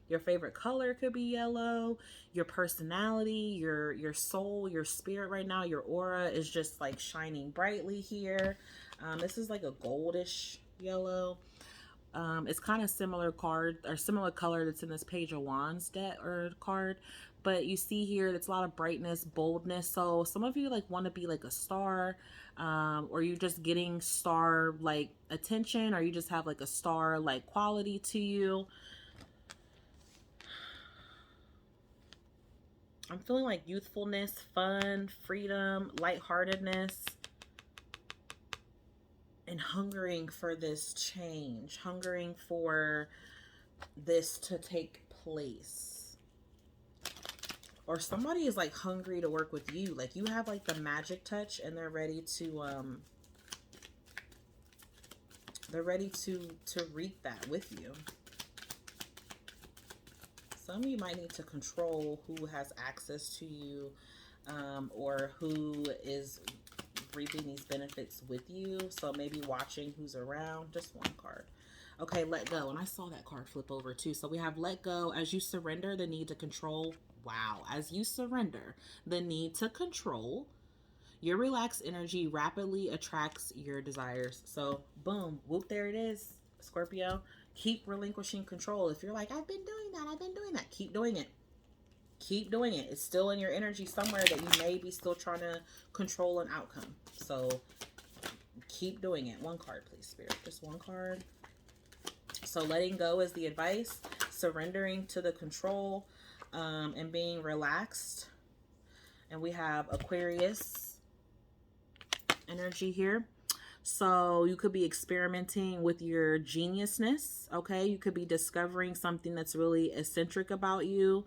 Your favorite color could be yellow. Your personality, your soul, your spirit right now, your aura is just like shining brightly here. This is like a goldish yellow. It's kind of similar card or similar color that's in this Page of Wands deck or card. But you see here, that's a lot of brightness, boldness. So some of you like want to be like a star, or you just getting star like attention, or you just have like a star like quality to you. I'm feeling like youthfulness, fun, freedom, lightheartedness, and hungering for this change, hungering for this to take place. Or somebody is like hungry to work with you. Like you have like the magic touch, and they're ready to reap that with you. Some of you might need to control who has access to you, or who is reaping these benefits with you. So maybe watching who's around. Just one card. Okay, let go. And I saw that card flip over too. So we have let go as you surrender the need to control. Wow. As you surrender the need to control, your relaxed energy rapidly attracts your desires. So boom, whoop, there it is, Scorpio. Keep relinquishing control. If you're like, I've been doing that, keep doing it. Keep doing it. It's still in your energy somewhere that you may be still trying to control an outcome. So keep doing it. One card, please, Spirit. Just one card. So letting go is the advice. Surrendering to the control, and being relaxed. And we have Aquarius energy here. So you could be experimenting with your geniusness, okay? You could be discovering something that's really eccentric about you.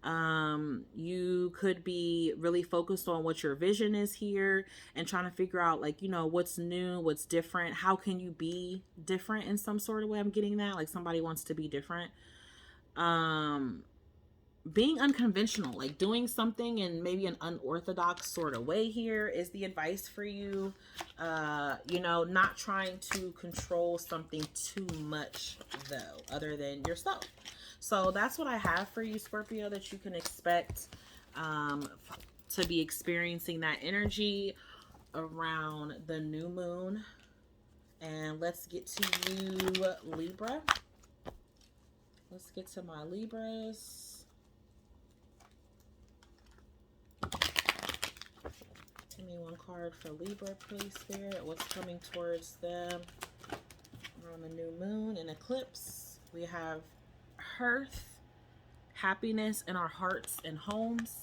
You could be really focused on what your vision is here and trying to figure out, like, you know, what's new, what's different. How can you be different in some sort of way? I'm getting that, like somebody wants to be different. Being unconventional, like doing something in maybe an unorthodox sort of way here is the advice for you. You know, not trying to control something too much though, other than yourself. So that's what I have for you, Scorpio, that you can expect to be experiencing that energy around the new moon. And let's get to you, Libra. Let's get to my Libras. Give me one card for Libra, please, Spirit. What's coming towards them? We're on the new moon and eclipse. We have hearth, happiness in our hearts and homes.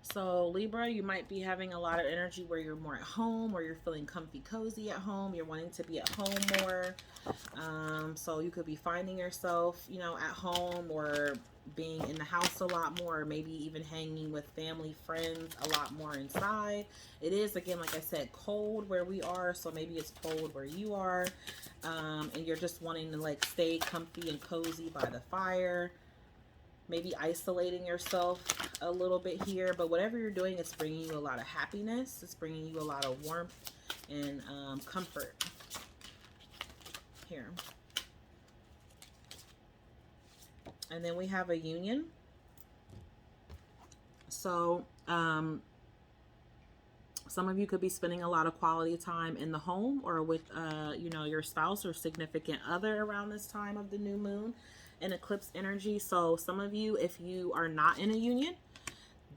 So Libra, you might be having a lot of energy where you're more at home, or you're feeling comfy, cozy at home. You're wanting to be at home more. So you could be finding yourself, you know, at home, or being in the house a lot more, or maybe even hanging with family, friends a lot more inside. It is, again, like I said, cold where we are. So maybe it's cold where you are. And you're just wanting to like stay comfy and cozy by the fire. Maybe isolating yourself a little bit here, but whatever you're doing, it's bringing you a lot of happiness. It's bringing you a lot of warmth and comfort here. And then we have a union. So some of you could be spending a lot of quality time in the home, or with you know, your spouse or significant other around this time of the new moon and eclipse energy. So some of you, if you are not in a union,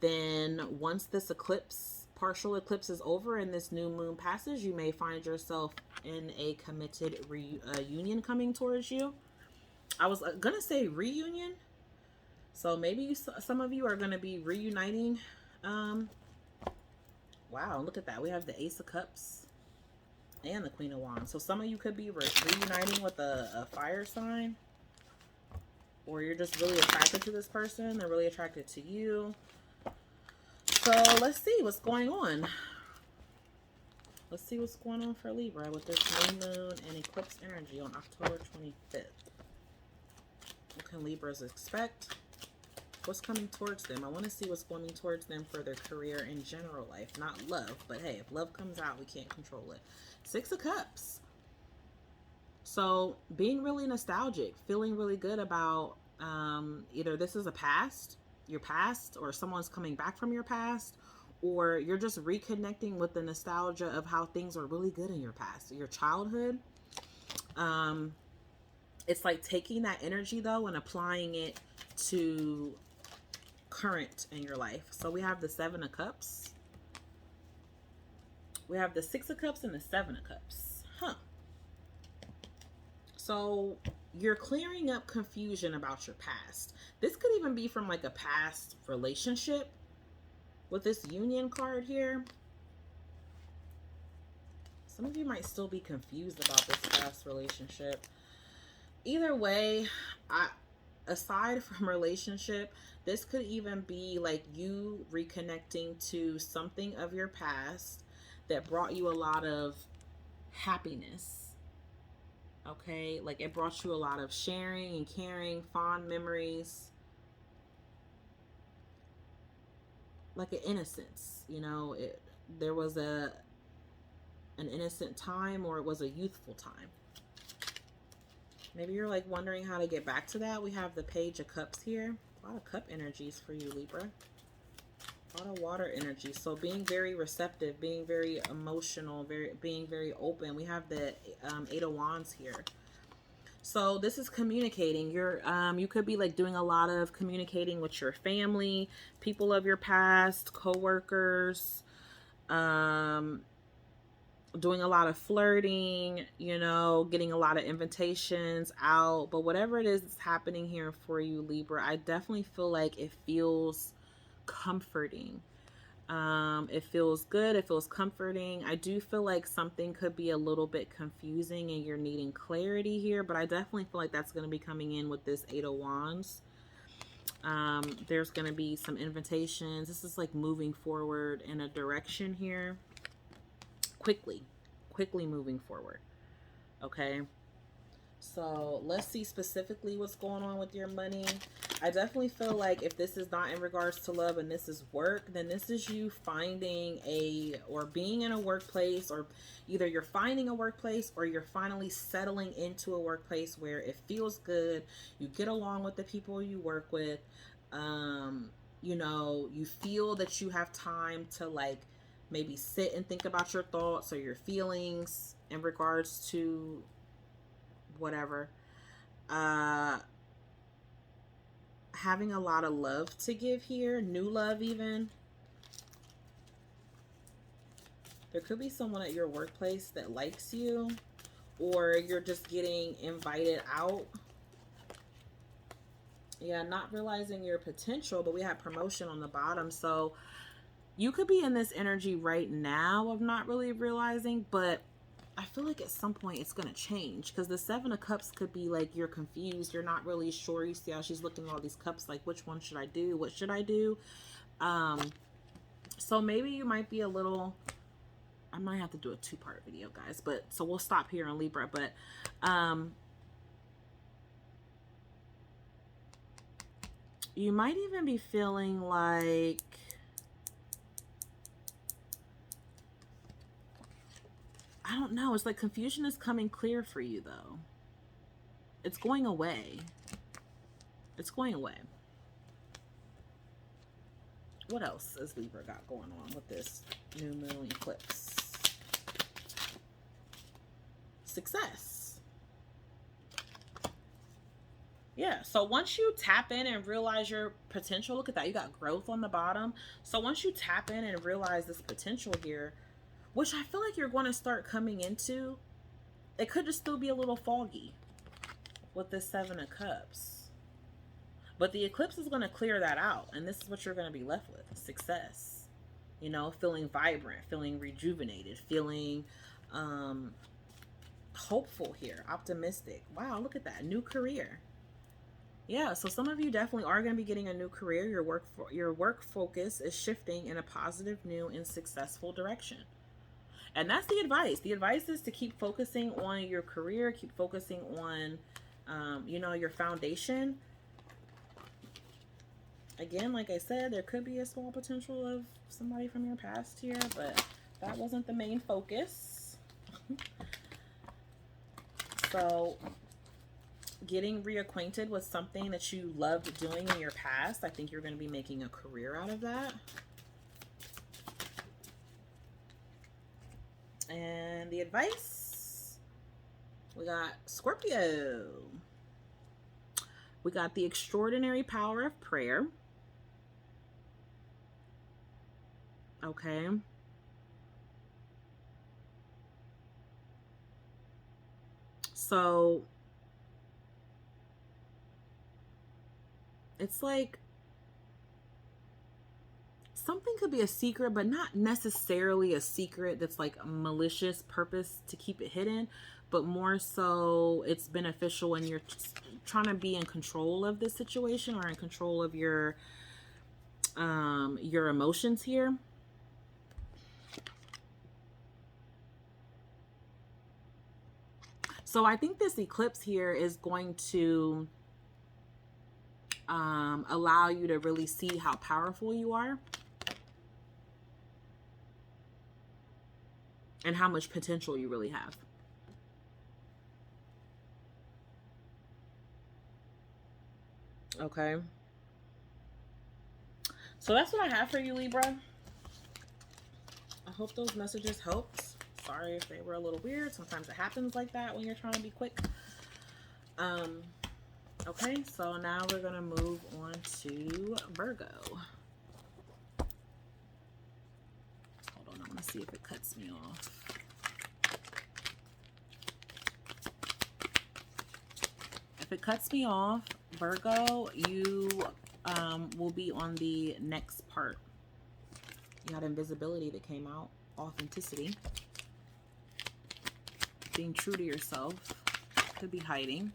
then once this eclipse, partial eclipse, is over and this new moon passes, you may find yourself in a committed union coming towards you. I was gonna say reunion, so maybe some of you are gonna be reuniting. Wow, look at that. We have the Ace of Cups and the Queen of Wands. So some of you could be reuniting with a fire sign, or you're just really attracted to this person. They're really attracted to you. So let's see what's going on. Let's see what's going on for Libra with this new moon and eclipse energy on October 25th. What can Libras expect? What's coming towards them? I want to see what's coming towards them for their career and general life. Not love, but hey, if love comes out, we can't control it. Six of Cups. So being really nostalgic, feeling really good about either this is your past, or someone's coming back from your past, or you're just reconnecting with the nostalgia of how things were really good in your past, your childhood. It's like taking that energy though and applying it to current in your life. So we have the Seven of Cups. We have the Six of Cups and the Seven of Cups. So you're clearing up confusion about your past. This could even be from like a past relationship with this union card here. Some of you might still be confused about this past relationship. Either way, aside from relationship, this could even be like you reconnecting to something of your past that brought you a lot of happiness. Okay, like it brought you a lot of sharing and caring, fond memories, like an innocence. You know, there was an innocent time, or it was a youthful time. Maybe you're like wondering how to get back to that. We have the Page of Cups here. A lot of cup energies for you, Libra. A lot of water energy. So being very receptive, being very emotional, being very open. We have the Eight of Wands here. So this is communicating. You could be like doing a lot of communicating with your family, people of your past, co-workers, doing a lot of flirting, you know, getting a lot of invitations out. But whatever it is that's happening here for you, Libra, I definitely feel like it feels comforting. It feels good. It feels comforting. I do feel like something could be a little bit confusing and you're needing clarity here, but I definitely feel like that's going to be coming in with this Eight of Wands. There's going to be some invitations. This is like moving forward in a direction here. Quickly moving forward. Okay. So let's see specifically what's going on with your money. I definitely feel like if this is not in regards to love and this is work, then this is you finding or being in a workplace, or either you're finding a workplace or you're finally settling into a workplace where it feels good. You get along with the people you work with. You know, you feel that you have time to like maybe sit and think about your thoughts or your feelings in regards to whatever. Having a lot of love to give here, new love even. There could be someone at your workplace that likes you, or you're just getting invited out. Yeah, not realizing your potential, but we have promotion on the bottom. So you could be in this energy right now of not really realizing, but I feel like at some point it's going to change, because the Seven of Cups could be like you're confused. You're not really sure. You see how she's looking at all these cups like, which one should I do? What should I do? So maybe you might be a little, I might have to do a 2-part video, guys, but so we'll stop here on Libra. But you might even be feeling like I don't know. It's like confusion is coming clear for you, though. It's going away. It's going away. What else has Libra got going on with this new moon eclipse? Success. Yeah, so once you tap in and realize your potential, look at that. You got growth on the bottom. So once you tap in and realize this potential here, which I feel like you're going to start coming into, it could just still be a little foggy with this Seven of Cups. But the eclipse is going to clear that out. And this is what you're going to be left with. Success. You know, feeling vibrant, feeling rejuvenated, feeling hopeful here, optimistic. Wow, look at that. New career. Yeah, so some of you definitely are going to be getting a new career. Your work focus is shifting in a positive, new, and successful direction. And that's the advice. The advice is to keep focusing on your career, keep focusing on, you know, your foundation. Again, like I said, there could be a small potential of somebody from your past here, but that wasn't the main focus. So getting reacquainted with something that you loved doing in your past, I think you're going to be making a career out of that. And the advice, we got Scorpio. We got the extraordinary power of prayer. Okay. So it's like something could be a secret, but not necessarily a secret that's like a malicious purpose to keep it hidden, but more so it's beneficial when you're trying to be in control of this situation or in control of your emotions here. So I think this eclipse here is going to allow you to really see how powerful you are and how much potential you really have. Okay. So that's what I have for you, Libra. I hope those messages helped. Sorry if they were a little weird. Sometimes it happens like that when you're trying to be quick. Okay, so now we're going to move on to Virgo. Hold on, I want to see if it cuts me off. If it cuts me off, Virgo, you will be on the next part. You had invisibility that came out, authenticity, being true to yourself, could be hiding.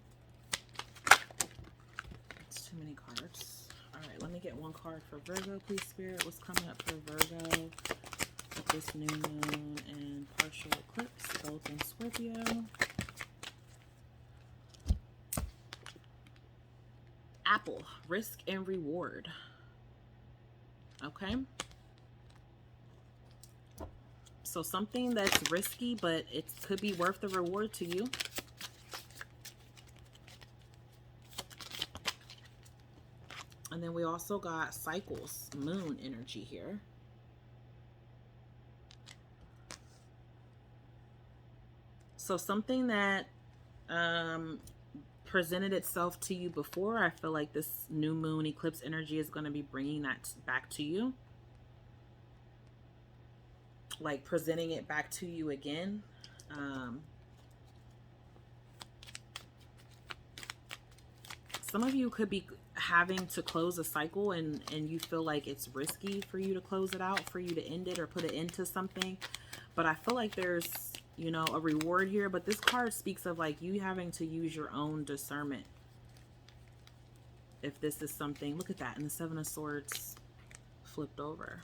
It's too many cards. All right, let me get one card for Virgo, please, Spirit. What's coming up for Virgo with this new moon and partial eclipse, both in Scorpio? Apple, risk and reward. Okay. So something that's risky, but it could be worth the reward to you. And then we also got cycles, moon energy here. So something that presented itself to you before, I feel like this new moon eclipse energy is going to be bringing that back to you. like presenting it back to you again. Some of you could be having to close a cycle and you feel like it's risky for you to close it out, for you to end it or put it into something. But I feel like there's, you know, a reward here. But this card speaks of like you having to use your own discernment. If this is something, look at that. And the Seven of Swords flipped over.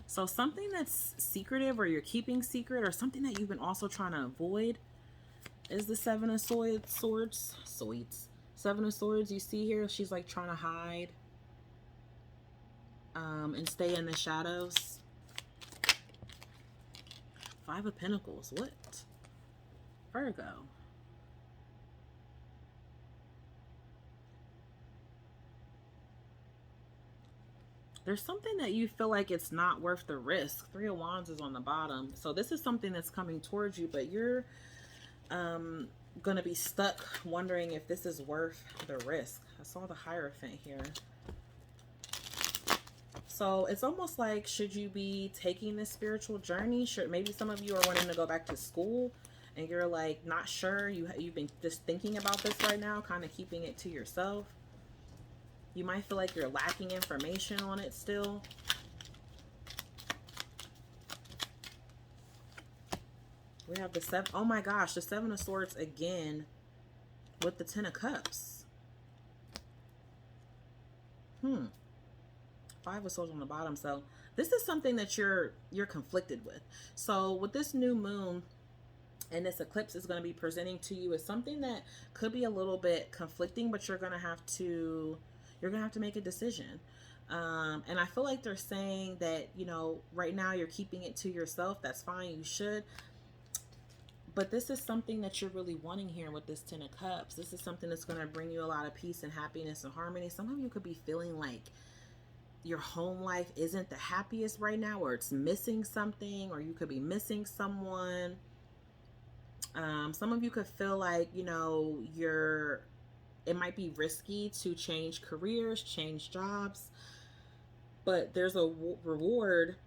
So something that's secretive or you're keeping secret or something that you've been also trying to avoid is the Seven of Swords. Seven of Swords, you see here, she's like trying to hide and stay in the shadows. Five of Pentacles, what? Virgo. There's something that you feel like it's not worth the risk. Three of Wands is on the bottom. So this is something that's coming towards you, but you're going to be stuck wondering if this is worth the risk. I saw the Hierophant here. So it's almost like, should you be taking this spiritual journey? Maybe some of you are wanting to go back to school and you're like not sure. You've been just thinking about this right now, kind of keeping it to yourself. You might feel like you're lacking information on it still. We have the seven. Oh my gosh, the Seven of Swords again with the Ten of Cups. Five of Swords on the bottom. So this is something that you're conflicted with. So with this new moon and this eclipse is going to be presenting to you as something that could be a little bit conflicting, but you're going to have to make a decision. And I feel like they're saying that, you know, right now you're keeping it to yourself. That's fine. You should. But this is something that you're really wanting here with this Ten of Cups. This is something that's going to bring you a lot of peace and happiness and harmony. Some of you could be feeling like your home life isn't the happiest right now, or it's missing something, or you could be missing someone. Some of you could feel like, you know, it might be risky to change careers, change jobs, but there's a reward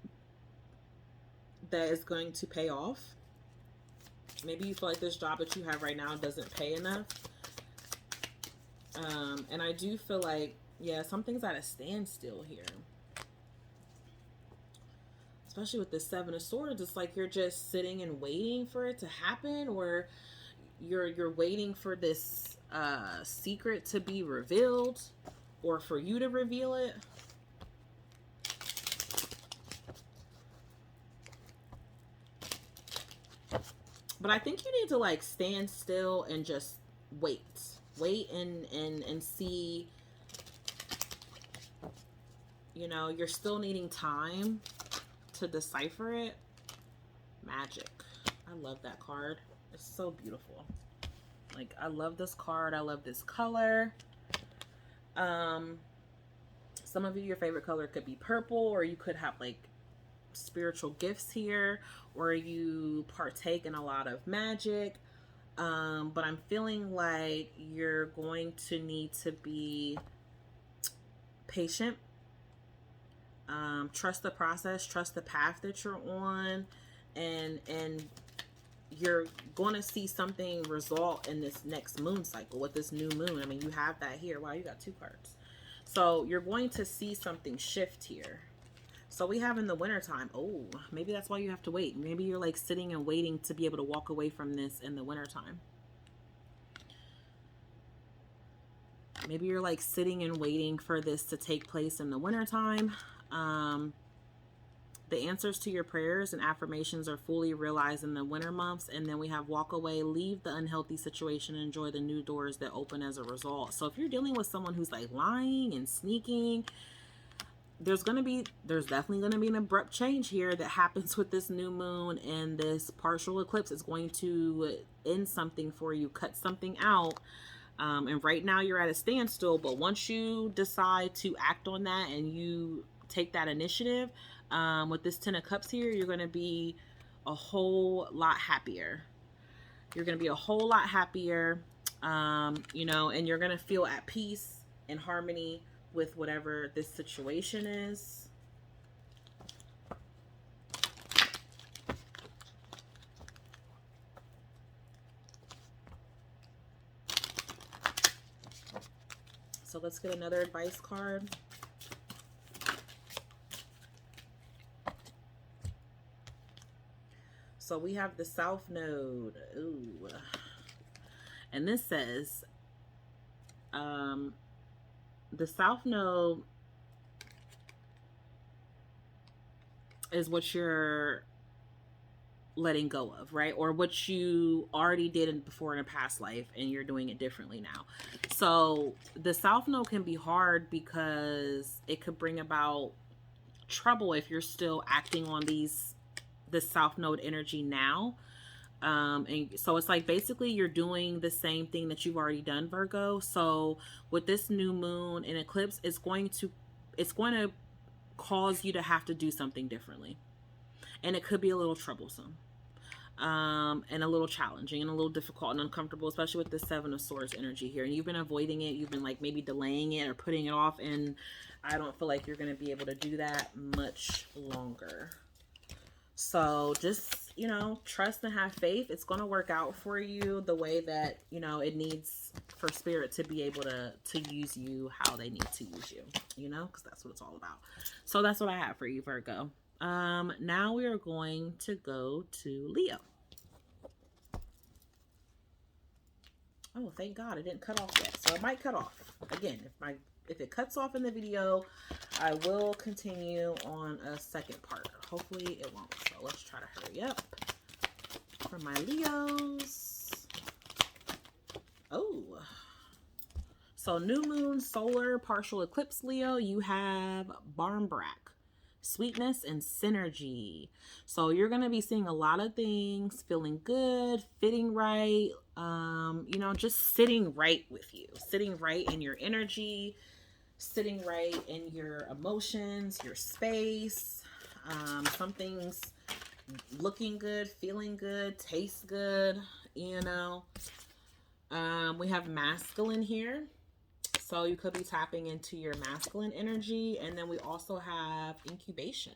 that is going to pay off. Maybe you feel like this job that you have right now doesn't pay enough. And I do feel like, yeah, something's at a standstill here. Especially with the Seven of Swords, it's like you're just sitting and waiting for it to happen, or you're waiting for this secret to be revealed, or for you to reveal it. But I think you need to like stand still and just wait and see. You know, you're still needing time to decipher it. Magic. I love that card. It's so beautiful. Like, I love this card. I love this color. Some of you, your favorite color could be purple, or you could have like spiritual gifts here, or you partake in a lot of magic. But I'm feeling like you're going to need to be patient. Trust the process, trust the path that you're on, and you're going to see something result in this next moon cycle with this new moon. I mean, you have that here. Wow, you got two cards. So you're going to see something shift here. So we have in the wintertime. Oh, maybe that's why you have to wait. Maybe you're like sitting and waiting to be able to walk away from this in the wintertime. Maybe you're like sitting and waiting for this to take place in the wintertime. The answers to your prayers and affirmations are fully realized in the winter months. And then we have walk away, leave the unhealthy situation, and enjoy the new doors that open as a result. So if you're dealing with someone who's like lying and sneaking, there's definitely going to be an abrupt change here that happens with this new moon, and this partial eclipse is going to end something for you, cut something out. And right now you're at a standstill, but once you decide to act on that and you take that initiative, with this Ten of Cups here, you're going to be a whole lot happier. You're going to be a whole lot happier, you know, and you're going to feel at peace and harmony with whatever this situation is. So let's get another advice card. So we have the South Node. Ooh. And this says, the South Node is what you're letting go of, right? Or what you already did before in a past life and you're doing it differently now. So the South Node can be hard because it could bring about trouble if you're still acting on this South Node energy now. And so it's like basically you're doing the same thing that you've already done, Virgo. So with this new moon and eclipse, it's going to cause you to have to do something differently. And it could be a little troublesome. And a little challenging and a little difficult and uncomfortable, especially with the Seven of Swords energy here. And you've been avoiding it. You've been like maybe delaying it or putting it off. And I don't feel like you're going to be able to do that much longer. So just, you know, trust and have faith. It's going to work out for you the way that, you know, it needs for spirit to be able to use you how they need to use you, you know, because that's what it's all about. So that's what I have for you, Virgo. Now we are going to go to Leo. Oh, thank God it didn't cut off yet. So it might cut off. Again, if it cuts off in the video, I will continue on a second part. Hopefully it won't. So let's try to hurry up for my Leos. Oh. So new moon, solar, partial eclipse Leo, you have Barmbrack, sweetness and synergy. So you're going to be seeing a lot of things, feeling good, fitting right, you know, just sitting right with you, sitting right in your energy, sitting right in your emotions, your space. Some things looking good, feeling good, taste good, you know. We have masculine here. So you could be tapping into your masculine energy. And then we also have incubation.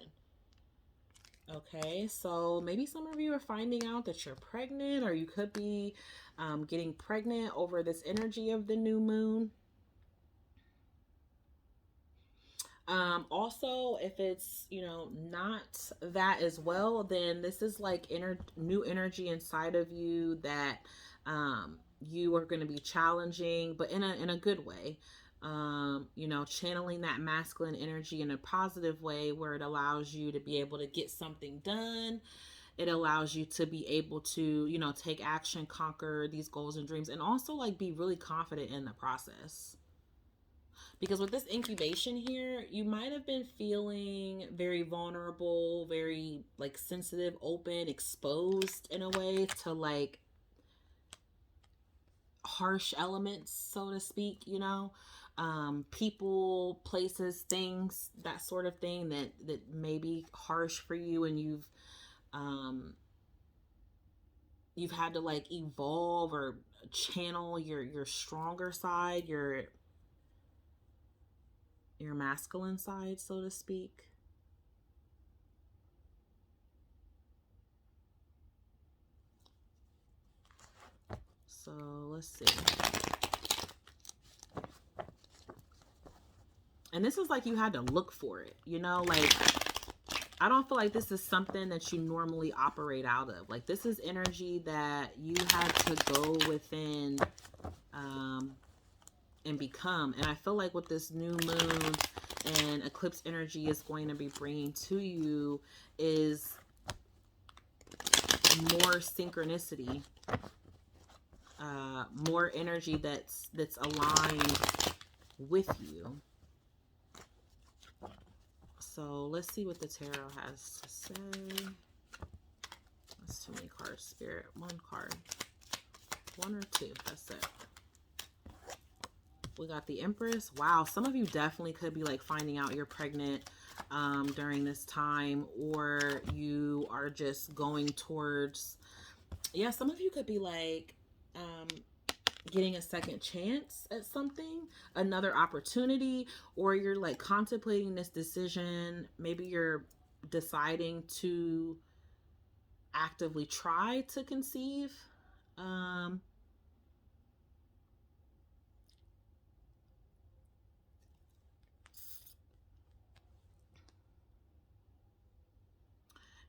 Okay, so maybe some of you are finding out that you're pregnant, or you could be getting pregnant over this energy of the new moon. Also, if it's, you know, not that as well, then this is like new energy inside of you that you are going to be challenging, but in a good way. You know, channeling that masculine energy in a positive way where it allows you to be able to get something done. It allows you to be able to, you know, take action, conquer these goals and dreams, and also like be really confident in the process. Because with this incubation here, you might have been feeling very vulnerable, very like sensitive, open, exposed in a way to like harsh elements, so to speak, you know, people, places, things, that sort of thing that may be harsh for you, and you've had to like evolve or channel your stronger side, your masculine side, so to speak. So let's see. And this is like you had to look for it, you know, like I don't feel like this is something that you normally operate out of. Like this is energy that you had to go within and become. And I feel like what this new moon and eclipse energy is going to be bringing to you is more synchronicity, more energy that's aligned with you. So let's see what the tarot has to say. That's too many cards, Spirit. One card. One or two. That's it. We got the Empress. Wow, some of you definitely could be like finding out you're pregnant during this time, or you are just going towards, yeah, some of you could be like getting a second chance at something, another opportunity, or you're like contemplating this decision. Maybe you're deciding to actively try to conceive.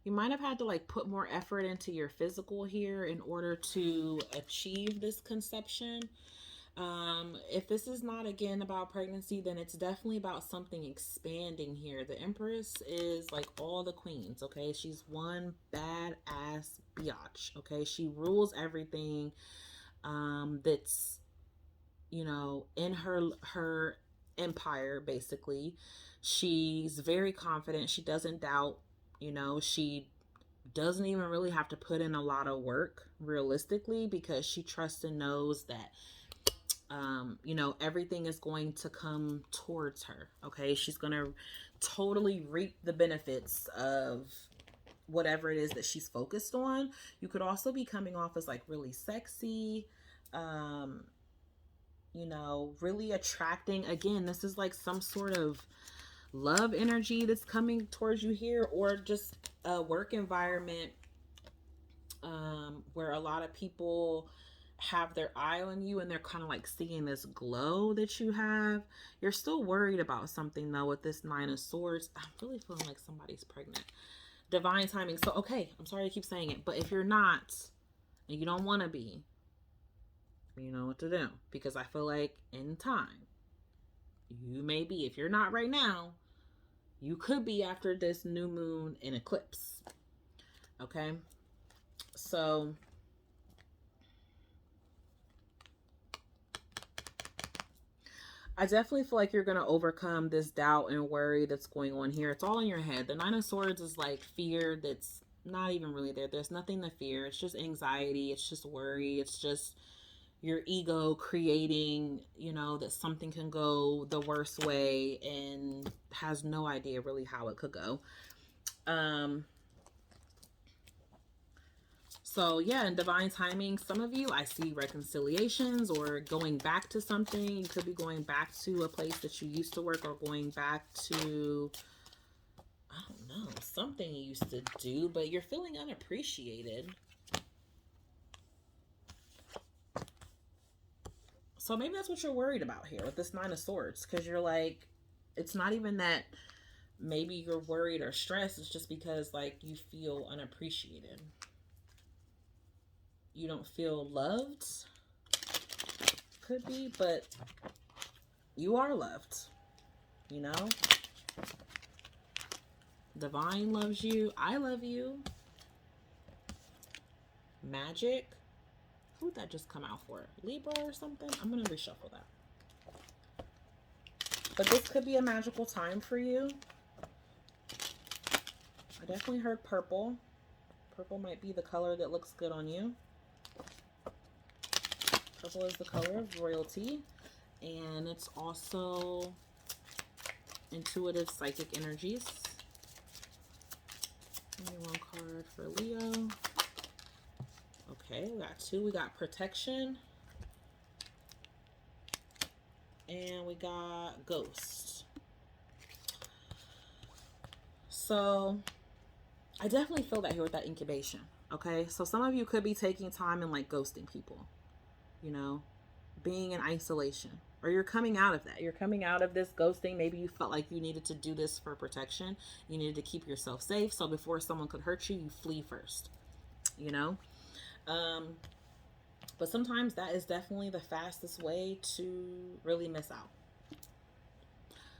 You might have had to like put more effort into your physical here in order to achieve this conception. If this is not again about pregnancy, then it's definitely about something expanding here. The Empress is like all the queens, okay? She's one badass biatch, okay? She rules everything that's, you know, in her empire basically. She's very confident. She doesn't doubt, you know, she doesn't even really have to put in a lot of work realistically because she trusts and knows that you know, everything is going to come towards her. Okay, she's gonna totally reap the benefits of whatever it is that she's focused on. You could also be coming off as like really sexy, you know, really attracting. Again, this is like some sort of love energy that's coming towards you here, or just a work environment where a lot of people have their eye on you and they're kind of like seeing this glow that you have. You're still worried about something though with this Nine of Swords. I'm really feeling like somebody's pregnant. Divine timing. So, okay, I'm sorry to keep saying it, but if you're not and you don't want to be, you know what to do, because I feel like in time you may be. If you're not right now, you could be after this new moon and eclipse. Okay, so I definitely feel like you're going to overcome this doubt and worry that's going on here. It's all in your head. The Nine of Swords is like fear that's not even really there. There's nothing to fear. It's just anxiety. It's just worry. It's just your ego creating, you know, that something can go the worst way and has no idea really how it could go. So yeah, in divine timing, some of you, I see reconciliations or going back to something. You could be going back to a place that you used to work, or going back to, I don't know, something you used to do, but you're feeling unappreciated. So maybe that's what you're worried about here with this Nine of Swords, because you're like, it's not even that maybe you're worried or stressed. It's just because like you feel unappreciated. You don't feel loved, could be, but you are loved, you know? Divine loves you. I love you. Magic. Who would that just come out for? Libra or something? I'm going to reshuffle that. But this could be a magical time for you. I definitely heard purple. Purple might be the color that looks good on you. Purple is the color of royalty, and it's also intuitive psychic energies. Give me one card for Leo. Okay, we got two. We got protection, and we got ghost. So I definitely feel that here with that incubation. Okay, so some of you could be taking time and like ghosting people, you know, being in isolation, or you're coming out of that. You're coming out of this ghosting. Maybe you felt like you needed to do this for protection. You needed to keep yourself safe. So before someone could hurt you, you flee first, you know? But sometimes that is definitely the fastest way to really miss out.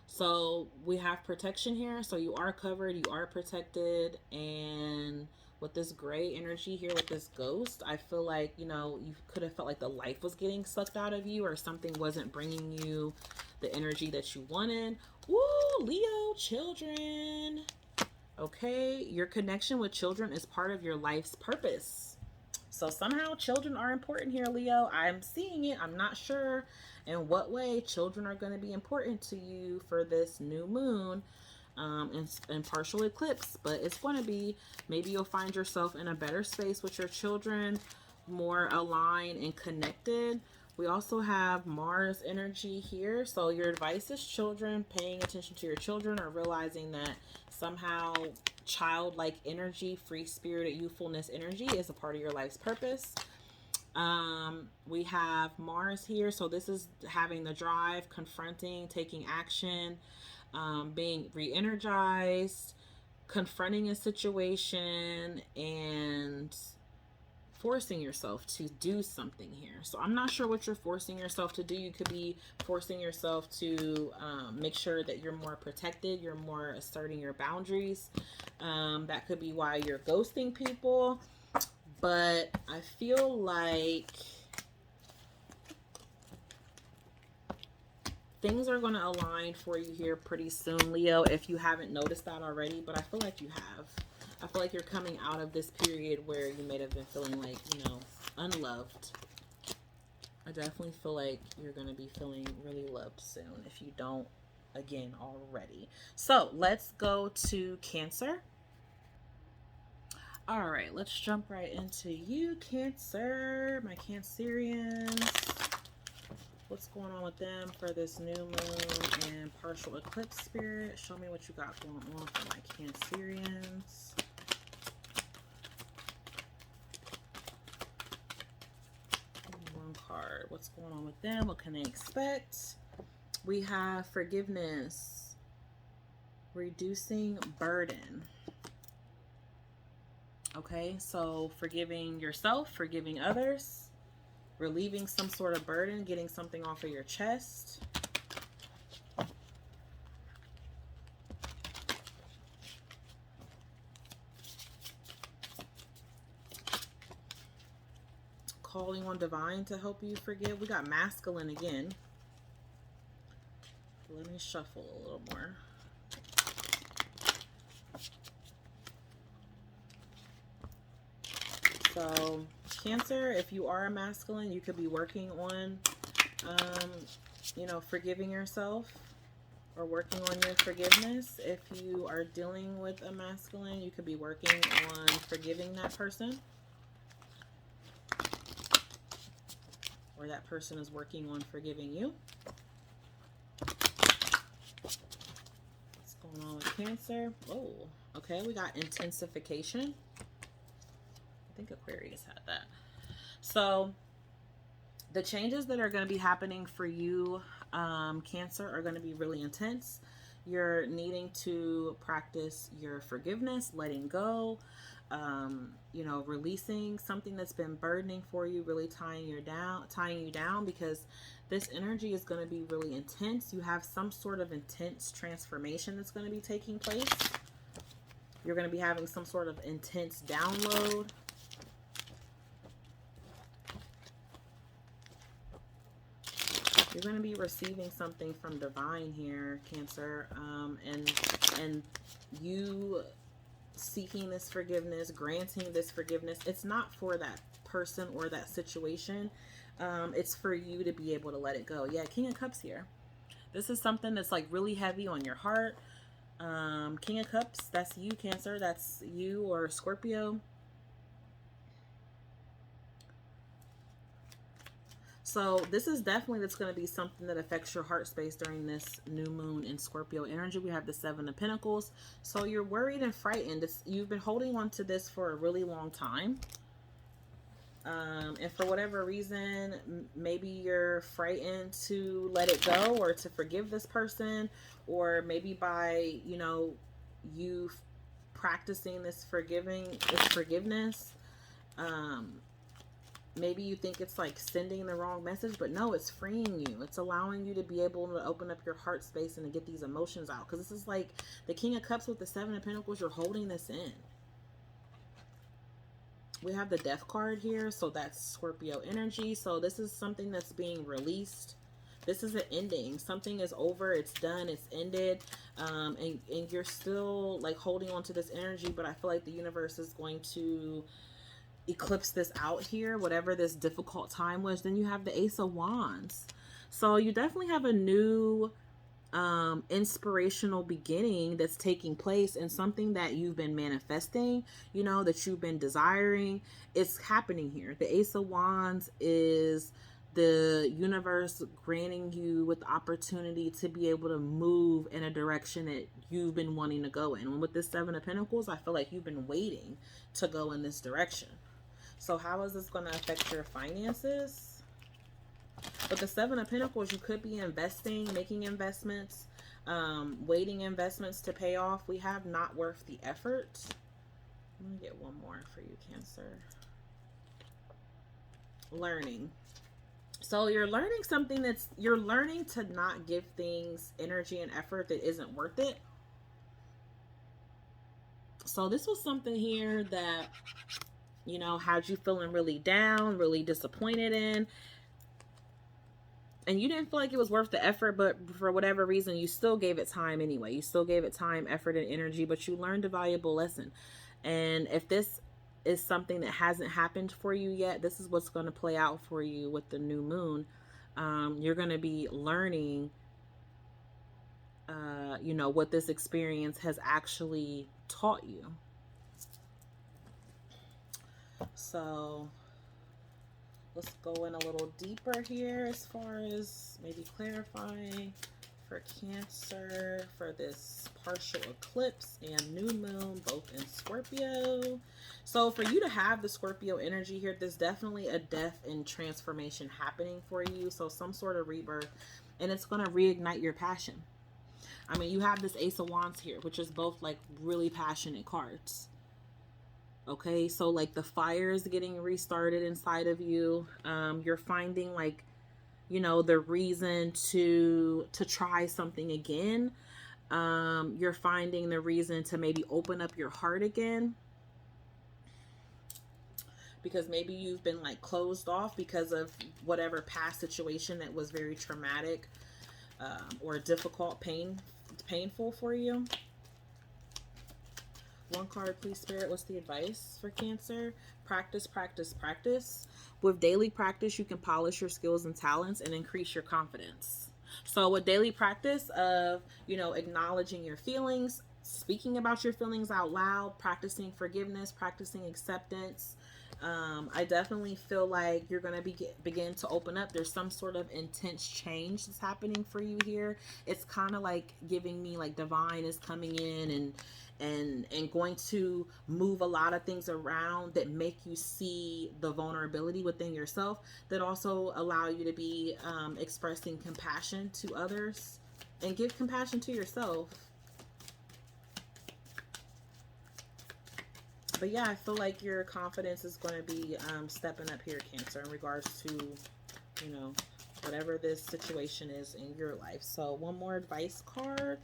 So we have protection here. So you are covered, you are protected. And with this gray energy here with this ghost, I feel like, you know, you could have felt like the life was getting sucked out of you, or something wasn't bringing you the energy that you wanted. Woo, Leo, children. Okay, your connection with children is part of your life's purpose. So somehow children are important here, Leo. I'm seeing it. I'm not sure in what way children are going to be important to you for this new moon and partial eclipse, but it's going to be, maybe you'll find yourself in a better space with your children, more aligned and connected. We also have Mars energy here. So your advice is children, paying attention to your children, or realizing that somehow childlike energy, free spirited youthfulness energy is a part of your life's purpose. We have Mars here. So this is having the drive, confronting, taking action, being re-energized, confronting a situation and forcing yourself to do something here. So I'm not sure what you're forcing yourself to do. You could be forcing yourself to make sure that you're more protected, you're more asserting your boundaries. That could be why you're ghosting people. But I feel like things are going to align for you here pretty soon, Leo, if you haven't noticed that already. But I feel like you have. I feel like you're coming out of this period where you may have been feeling like, you know, unloved. I definitely feel like you're going to be feeling really loved soon if you don't, again, already. So let's go to Cancer. All right, let's jump right into you, Cancer, my Cancerians. What's going on with them for this new moon and partial eclipse, Spirit? Show me what you got going on for my Cancerians. One card. What's going on with them? What can they expect? We have forgiveness, reducing burden. Okay, so forgiving yourself, forgiving others, relieving some sort of burden, getting something off of your chest. Calling on divine to help you forgive. We got masculine again. Let me shuffle a little more. So Cancer, if you are a masculine, you could be working on, you know, forgiving yourself or working on your forgiveness. If you are dealing with a masculine, you could be working on forgiving that person. Or that person is working on forgiving you. What's going on with Cancer? Oh, okay, we got intensification. I think Aquarius had that. So the changes that are going to be happening for you, Cancer, are going to be really intense. You're needing to practice your forgiveness, letting go, you know, releasing something that's been burdening for you, really tying you down, because this energy is going to be really intense. You have some sort of intense transformation that's going to be taking place. You're going to be having some sort of intense download. You're going to be receiving something from divine here, Cancer, and you seeking this forgiveness, granting this forgiveness. It's not for that person or that situation. It's for you to be able to let it go. Yeah, King of Cups here. This is something that's like really heavy on your heart. King of Cups, that's you, Cancer. That's you or Scorpio. So this is definitely that's going to be something that affects your heart space during this new moon in Scorpio energy. We have the Seven of Pentacles. So you're worried and frightened. You've been holding on to this for a really long time. And for whatever reason, maybe you're frightened to let it go or to forgive this person. Or maybe by, you know, you practicing this forgiveness, maybe you think it's like sending the wrong message, but no, it's freeing you. It's allowing you to be able to open up your heart space and to get these emotions out. Because this is like the King of Cups with the Seven of Pentacles. You're holding this in. We have the Death card here. So that's Scorpio energy. So this is something that's being released. This is an ending. Something is over. It's done. It's ended. And you're still like holding on to this energy. But I feel like the universe is going to eclipse this out here, whatever this difficult time was. Then you have the Ace of Wands. So you definitely have a new inspirational beginning that's taking place, and something that you've been manifesting, you know, that you've been desiring. It's happening here. The Ace of Wands is the universe granting you with the opportunity to be able to move in a direction that you've been wanting to go in. And with this Seven of Pentacles, I feel like you've been waiting to go in this direction. So how is this going to affect your finances? With the Seven of Pentacles, you could be investing, making investments. Waiting investments to pay off. We have not worth the effort. Let me get one more for you, Cancer. Learning. So you're learning something you're learning to not give things energy and effort that isn't worth it. So this was something here that, you know, had you feeling really down, really disappointed in. And you didn't feel like it was worth the effort, but for whatever reason, you still gave it time anyway. You still gave it time, effort, and energy, but you learned a valuable lesson. And if this is something that hasn't happened for you yet, this is what's going to play out for you with the new moon. You're going to be learning, you know, what this experience has actually taught you. So let's go in a little deeper here as far as maybe clarifying for Cancer for this partial eclipse and new moon, both in Scorpio. So for you to have the Scorpio energy here, there's definitely a death and transformation happening for you. So some sort of rebirth, and it's going to reignite your passion. I mean, you have this Ace of Wands here, which is both like really passionate cards. Okay, so like the fire is getting restarted inside of you. You're finding, like, you know, the reason to try something again. You're finding the reason to maybe open up your heart again, because maybe you've been like closed off because of whatever past situation that was very traumatic, or difficult, painful for you. One card, please, Spirit. What's the advice for Cancer? Practice, practice, practice. With daily practice, you can polish your skills and talents and increase your confidence. So with daily practice of, you know, acknowledging your feelings, speaking about your feelings out loud, practicing forgiveness, practicing acceptance, I definitely feel like you're going to begin to open up. There's some sort of intense change that's happening for you here. It's kind of like giving me like divine is coming in and going to move a lot of things around that make you see the vulnerability within yourself, that also allow you to be expressing compassion to others and give compassion to yourself. But yeah, I feel like your confidence is going to be stepping up here, Cancer, in regards to, you know, whatever this situation is in your life. So one more advice card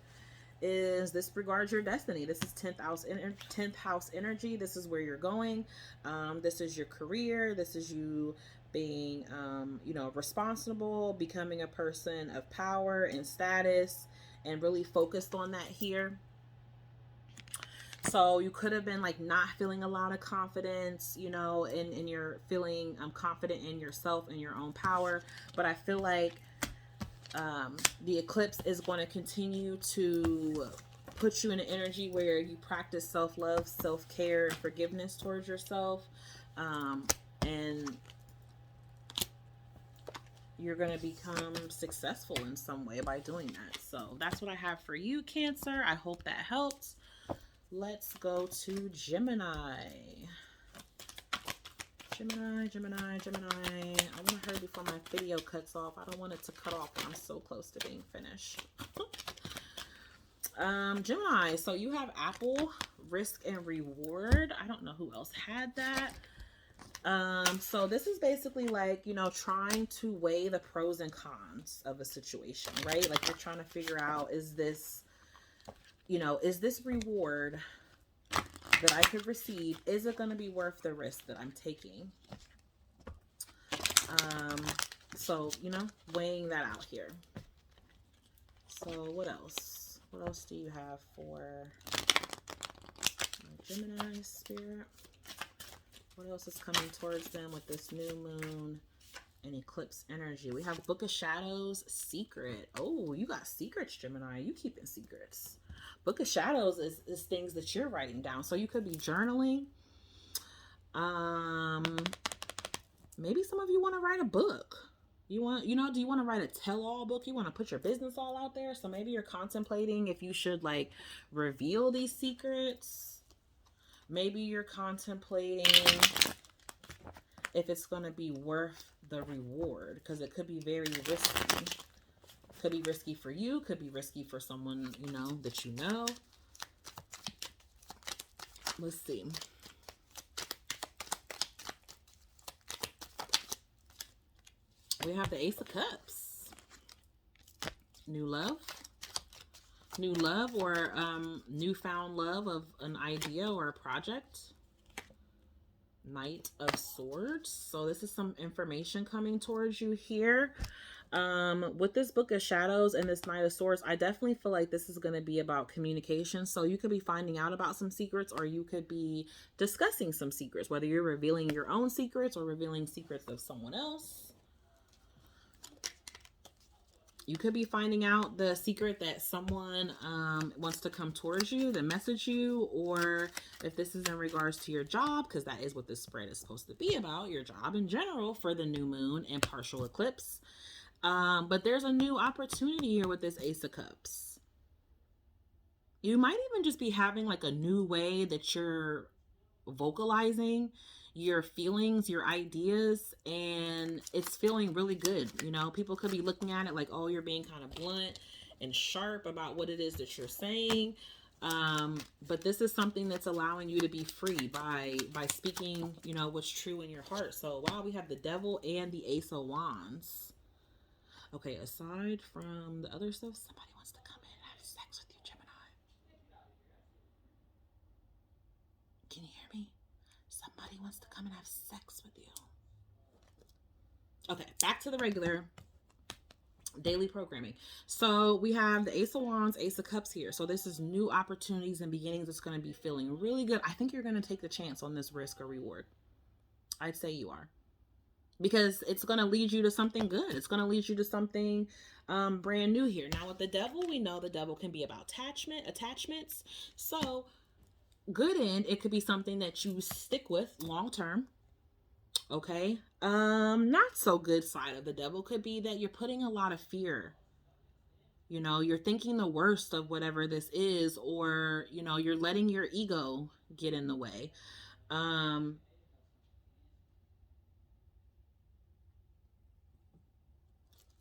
is this regards your destiny. This is 10th house energy. This is where you're going. This is your career. This is you being, you know, responsible, becoming a person of power and status, and really focused on that here. So you could have been like not feeling a lot of confidence, you know, and you're feeling confident in yourself and your own power. But I feel like the eclipse is going to continue to put you in an energy where you practice self-love, self-care, and forgiveness towards yourself. And you're going to become successful in some way by doing that. So that's what I have for you, Cancer. I hope that helped. Let's go to Gemini. Gemini. I want to hurry before my video cuts off. I don't want it to cut off when I'm so close to being finished. Gemini, so you have Apple, risk and reward. I don't know who else had that. So this is basically like, you know, trying to weigh the pros and cons of a situation, right? Like you're trying to figure out, is this, you know, is this reward that I could receive, is it going to be worth the risk that I'm taking? So, you know, weighing that out here. So what else? What else do you have for Gemini, Spirit? What else is coming towards them with this new moon and eclipse energy? We have Book of Shadows, secret. Oh, you got secrets, Gemini. You keeping secrets. Book of Shadows is things that you're writing down. So you could be journaling. Maybe some of you want to write a book. Do you want to write a tell-all book? You want to put your business all out there? So maybe you're contemplating if you should like reveal these secrets. Maybe you're contemplating if it's going to be worth the reward, because it could be very risky. Could be risky for you. Could be risky for someone, you know, that you know. Let's see. We have the Ace of Cups. New love. New love or newfound love of an idea or a project. Knight of Swords. So this is some information coming towards you here. With this Book of Shadows and this Knight of Swords, I definitely feel like this is going to be about communication. So you could be finding out about some secrets, or you could be discussing some secrets, whether you're revealing your own secrets or revealing secrets of someone else. You could be finding out the secret that someone wants to come towards you, to message you, or if this is in regards to your job, because that is what this spread is supposed to be about, your job in general for the new moon and partial eclipse. But there's a new opportunity here with this Ace of Cups. You might even just be having like a new way that you're vocalizing your feelings, your ideas, and it's feeling really good. You know, people could be looking at it like, oh, you're being kind of blunt and sharp about what it is that you're saying. But this is something that's allowing you to be free by speaking, you know, what's true in your heart. So, wow, we have the Devil and the Ace of Wands. Okay, aside from the other stuff, somebody wants to come in and have sex with you, Gemini. Can you hear me? Somebody wants to come and have sex with you. Okay, back to the regular daily programming. So we have the Ace of Wands, Ace of Cups here. So this is new opportunities and beginnings. It's going to be feeling really good. I think you're going to take the chance on this risk or reward. I'd say you are. Because it's going to lead you to something good. It's going to lead you to something brand new here. Now with the Devil, we know the Devil can be about attachments. So good end, it could be something that you stick with long term. Okay. Not so good side of the Devil could be that you're putting a lot of fear. You know, you're thinking the worst of whatever this is, or, you know, you're letting your ego get in the way.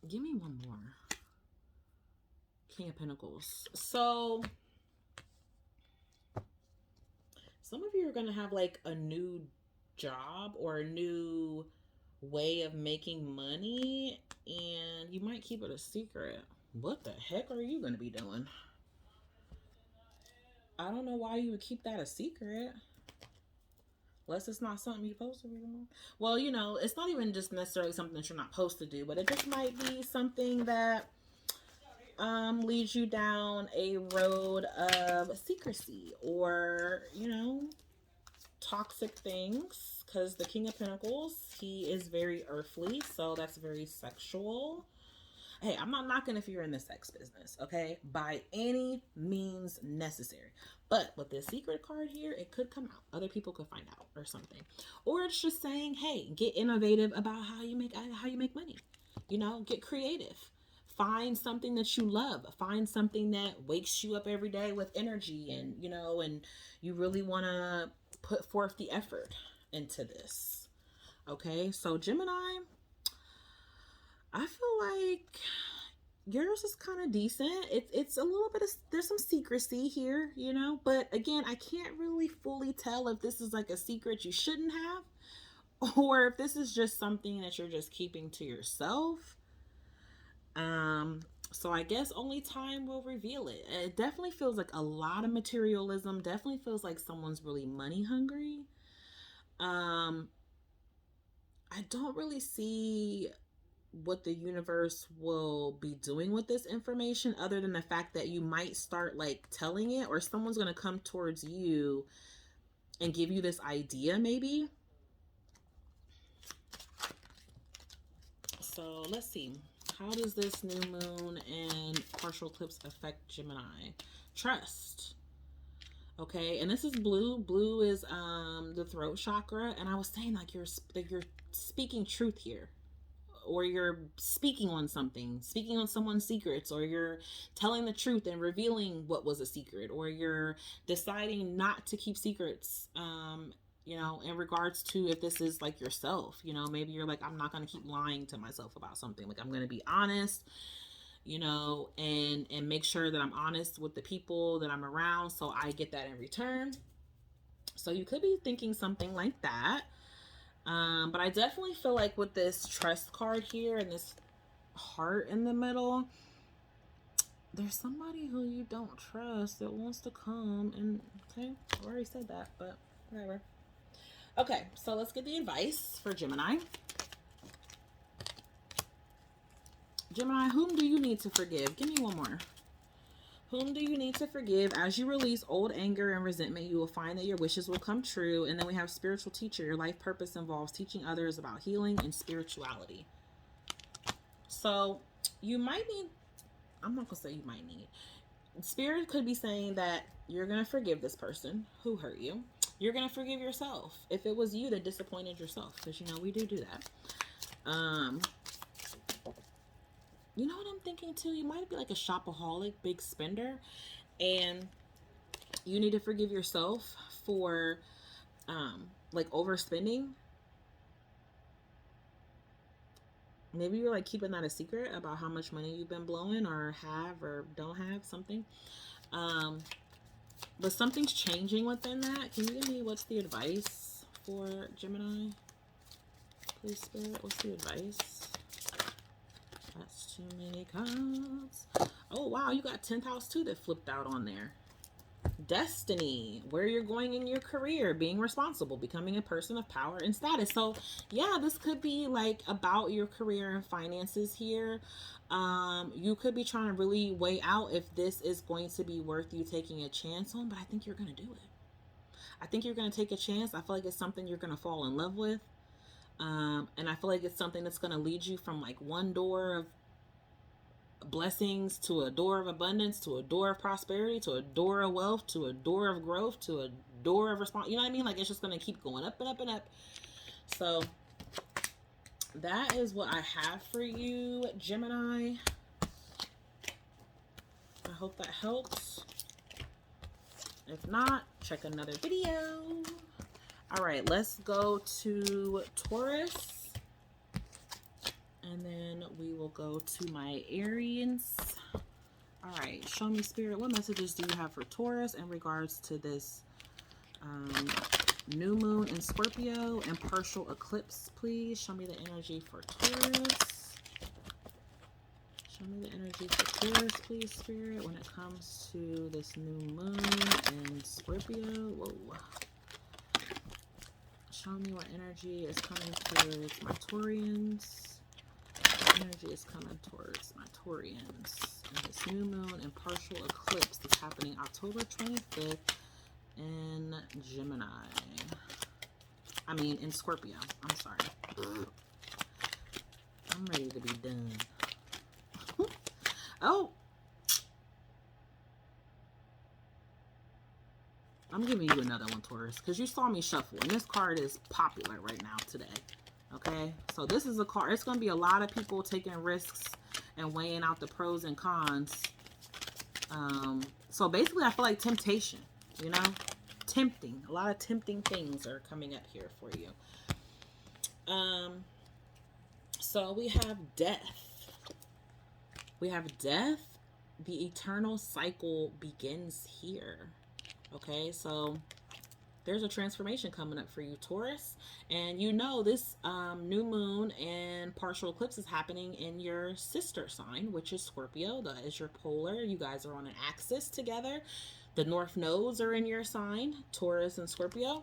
Give me one more. King of Pentacles. So some of you are going to have like a new job or a new way of making money, and you might keep it a secret. What the heck are you going to be doing? I don't know why you would keep that a secret. Unless it's not something you're supposed to be doing. Well, you know, it's not even just necessarily something that you're not supposed to do, but it just might be something that leads you down a road of secrecy or, you know, toxic things. Because the King of Pentacles, he is very earthly, so that's very sexual. Hey, I'm not knocking if you're in the sex business, okay? By any means necessary. But with this secret card here, it could come out. Other people could find out or something. Or it's just saying, hey, get innovative about how you make money. You know, get creative. Find something that you love. Find something that wakes you up every day with energy, and, you know, and you really want to put forth the effort into this. Okay, so Gemini, I feel like yours is kind of decent. It's a little bit of, there's some secrecy here, you know, but again, I can't really fully tell if this is like a secret you shouldn't have, or if this is just something that you're just keeping to yourself. So I guess only time will reveal it. It definitely feels like a lot of materialism. Definitely feels like someone's really money hungry. I don't really see what the universe will be doing with this information, other than the fact that you might start like telling it, or someone's going to come towards you and give you this idea maybe. So let's see. How does this new moon and partial eclipse affect Gemini? Trust. Okay, and this is blue. Blue is the throat chakra, and I was saying like you're speaking truth here, or you're speaking on something, speaking on someone's secrets, or you're telling the truth and revealing what was a secret, or you're deciding not to keep secrets, you know, in regards to if this is like yourself, you know, maybe you're like, I'm not going to keep lying to myself about something. Like, I'm going to be honest, you know, and make sure that I'm honest with the people that I'm around, so I get that in return. So you could be thinking something like that. But I definitely feel like with this trust card here and this heart in the middle, there's somebody who you don't trust that wants to come and, okay, I already said that, but whatever. Okay, so let's get the advice for Gemini. Gemini, whom do you need to forgive? Give me one more. Whom do you need to forgive? As you release old anger and resentment, you will find that your wishes will come true. And then we have spiritual teacher. Your life purpose involves teaching others about healing and spirituality. So you might need, I'm not going to say you might need. Spirit could be saying that you're going to forgive this person who hurt you. You're going to forgive yourself if it was you that disappointed yourself. Because, you know, we do that. You know what I'm thinking too? You might be like a shopaholic, big spender, and you need to forgive yourself for like overspending. Maybe you're like keeping that a secret about how much money you've been blowing or have or don't have something. But something's changing within that. Can you give me what's the advice for Gemini? Please, Spirit, what's the advice? That's too many cards. Oh, wow, you got 10th house too that flipped out on there. Destiny, where you're going in your career, being responsible, becoming a person of power and status. So yeah, this could be like about your career and finances here. You could be trying to really weigh out if this is going to be worth you taking a chance on, but I think you're going to do it. I think you're going to take a chance. I feel like it's something you're going to fall in love with. And I feel like it's something that's going to lead you from like one door of blessings to a door of abundance, to a door of prosperity, to a door of wealth, to a door of growth, to a door of response. You know what I mean? Like it's just going to keep going up and up and up. So that is what I have for you, Gemini. I hope that helps. If not, check another video. All right, let's go to Taurus. And then we will go to my Aries. All right, show me, Spirit, what messages do you have for Taurus in regards to this new moon in Scorpio and partial eclipse, please? Show me the energy for Taurus. Show me the energy for Taurus, please, Spirit, when it comes to this new moon in Scorpio. Whoa. Show me what energy is coming towards my Taurians. What energy is coming towards my Taurians. And this new moon and partial eclipse that's happening October 25th in Gemini. I mean, in Scorpio. I'm sorry. I'm ready to be done. Oh. I'm giving you another one, Taurus, because you saw me shuffle, and this card is popular right now today. Okay, so this is a card. It's going to be a lot of people taking risks and weighing out the pros and cons. So basically, I feel like temptation, you know, tempting. A lot of tempting things are coming up here for you. So we have death. We have death. The eternal cycle begins here. Okay, so there's a transformation coming up for you, Taurus. And you know this new moon and partial eclipse is happening in your sister sign, which is Scorpio. That is your polar. You guys are on an axis together. The north nodes are in your sign, Taurus and Scorpio.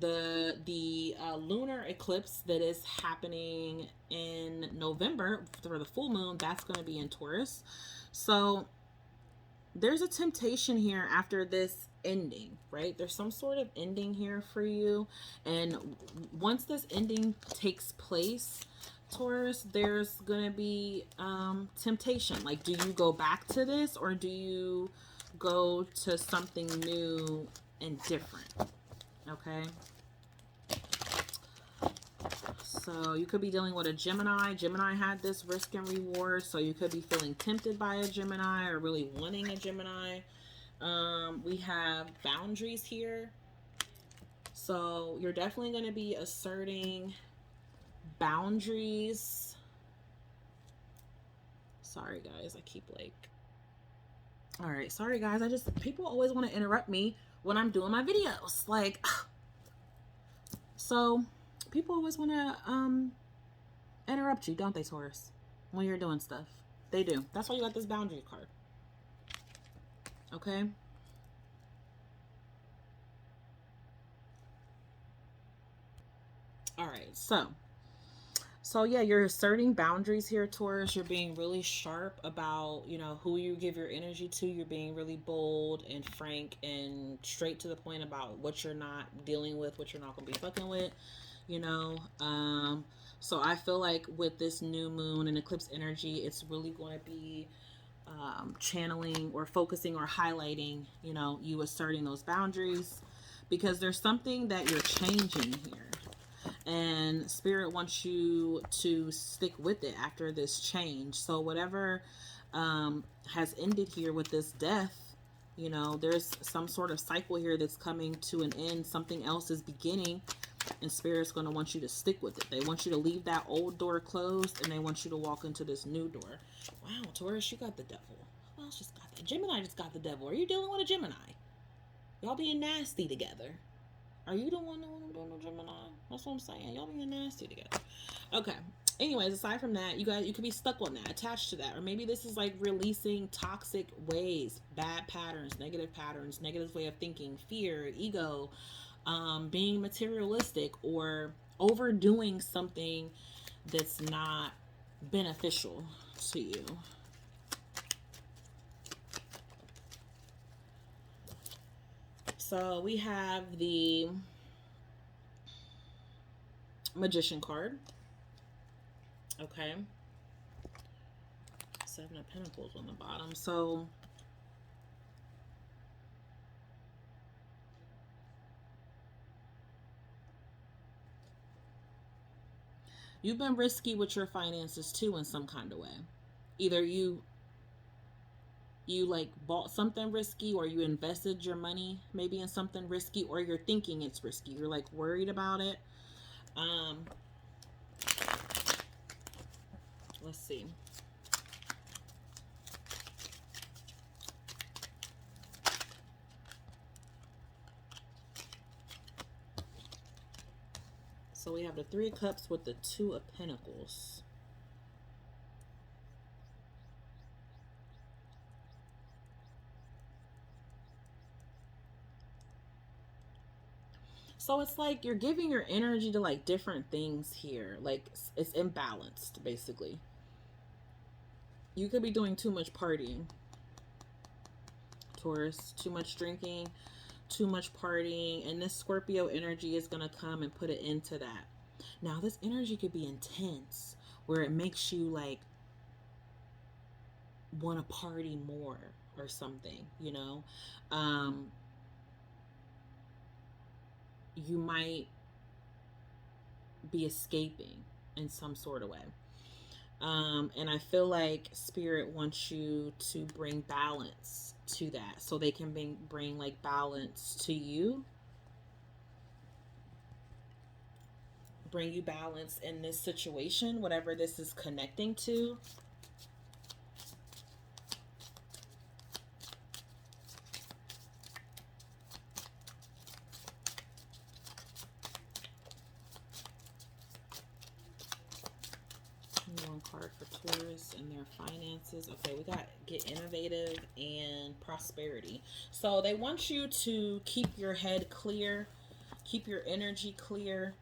The lunar eclipse that is happening in November for the full moon, that's going to be in Taurus. So there's a temptation here after this ending, right? There's some sort of ending here for you. And once this ending takes place, Taurus, there's going to be temptation. Like, do you go back to this or do you go to something new and different? Okay. So you could be dealing with a Gemini. Gemini had this risk and reward. So you could be feeling tempted by a Gemini or really wanting a Gemini. We have boundaries here. So you're definitely going to be asserting boundaries Sorry guys, I keep like, all right, sorry guys, people always want to interrupt me when I'm doing my videos, like, so people always want to interrupt you, don't they, Taurus, when you're doing stuff? They do. That's why you got this boundary card. Okay. All right, so yeah, you're asserting boundaries here, Taurus. You're being really sharp about, you know, who you give your energy to. You're being really bold and frank and straight to the point about what you're not dealing with, what you're not going to be fucking with, you know. So I feel like with this new moon and eclipse energy, it's really going to be channeling or focusing or highlighting, you know, you asserting those boundaries, because there's something that you're changing here. And spirit wants you to stick with it after this change. So whatever has ended here with this death, you know, there's some sort of cycle here that's coming to an end. Something else is beginning, and spirit's going to want you to stick with it. They want you to leave that old door closed, and they want you to walk into this new door. Wow, Taurus, you got the devil. Who else just got that? Gemini just got the devil. Are you dealing with a Gemini? Y'all being nasty together. Are you the one that want to do no Gemini? That's what I'm saying. Y'all being nasty together. Okay. Anyways, aside from that, you guys, you could be stuck on that, attached to that. Or maybe this is like releasing toxic ways, bad patterns, negative way of thinking, fear, ego, being materialistic, or overdoing something that's not beneficial to you. So we have the Magician card. Okay. 7 of Pentacles on the bottom. So you've been risky with your finances too in some kind of way. Either you like bought something risky, or you invested your money maybe in something risky, or you're thinking it's risky. You're like worried about it. Let's see. So we have the 3 of Cups with the 2 of Pentacles. So it's like you're giving your energy to like different things here. Like it's imbalanced, basically. You could be doing too much partying, Taurus. Too much drinking, too much partying. And this Scorpio energy is going to come and put an end to that. Now, this energy could be intense, where it makes you like want to party more or something, you know. You might be escaping in some sort of way. And I feel like spirit wants you to bring balance to that, so they can bring like balance to you. Bring you balance in this situation, whatever this is connecting to. One card for Taurus and their finances. Okay, we got get innovative and prosperity. So they want you to keep your head clear, keep your energy clear.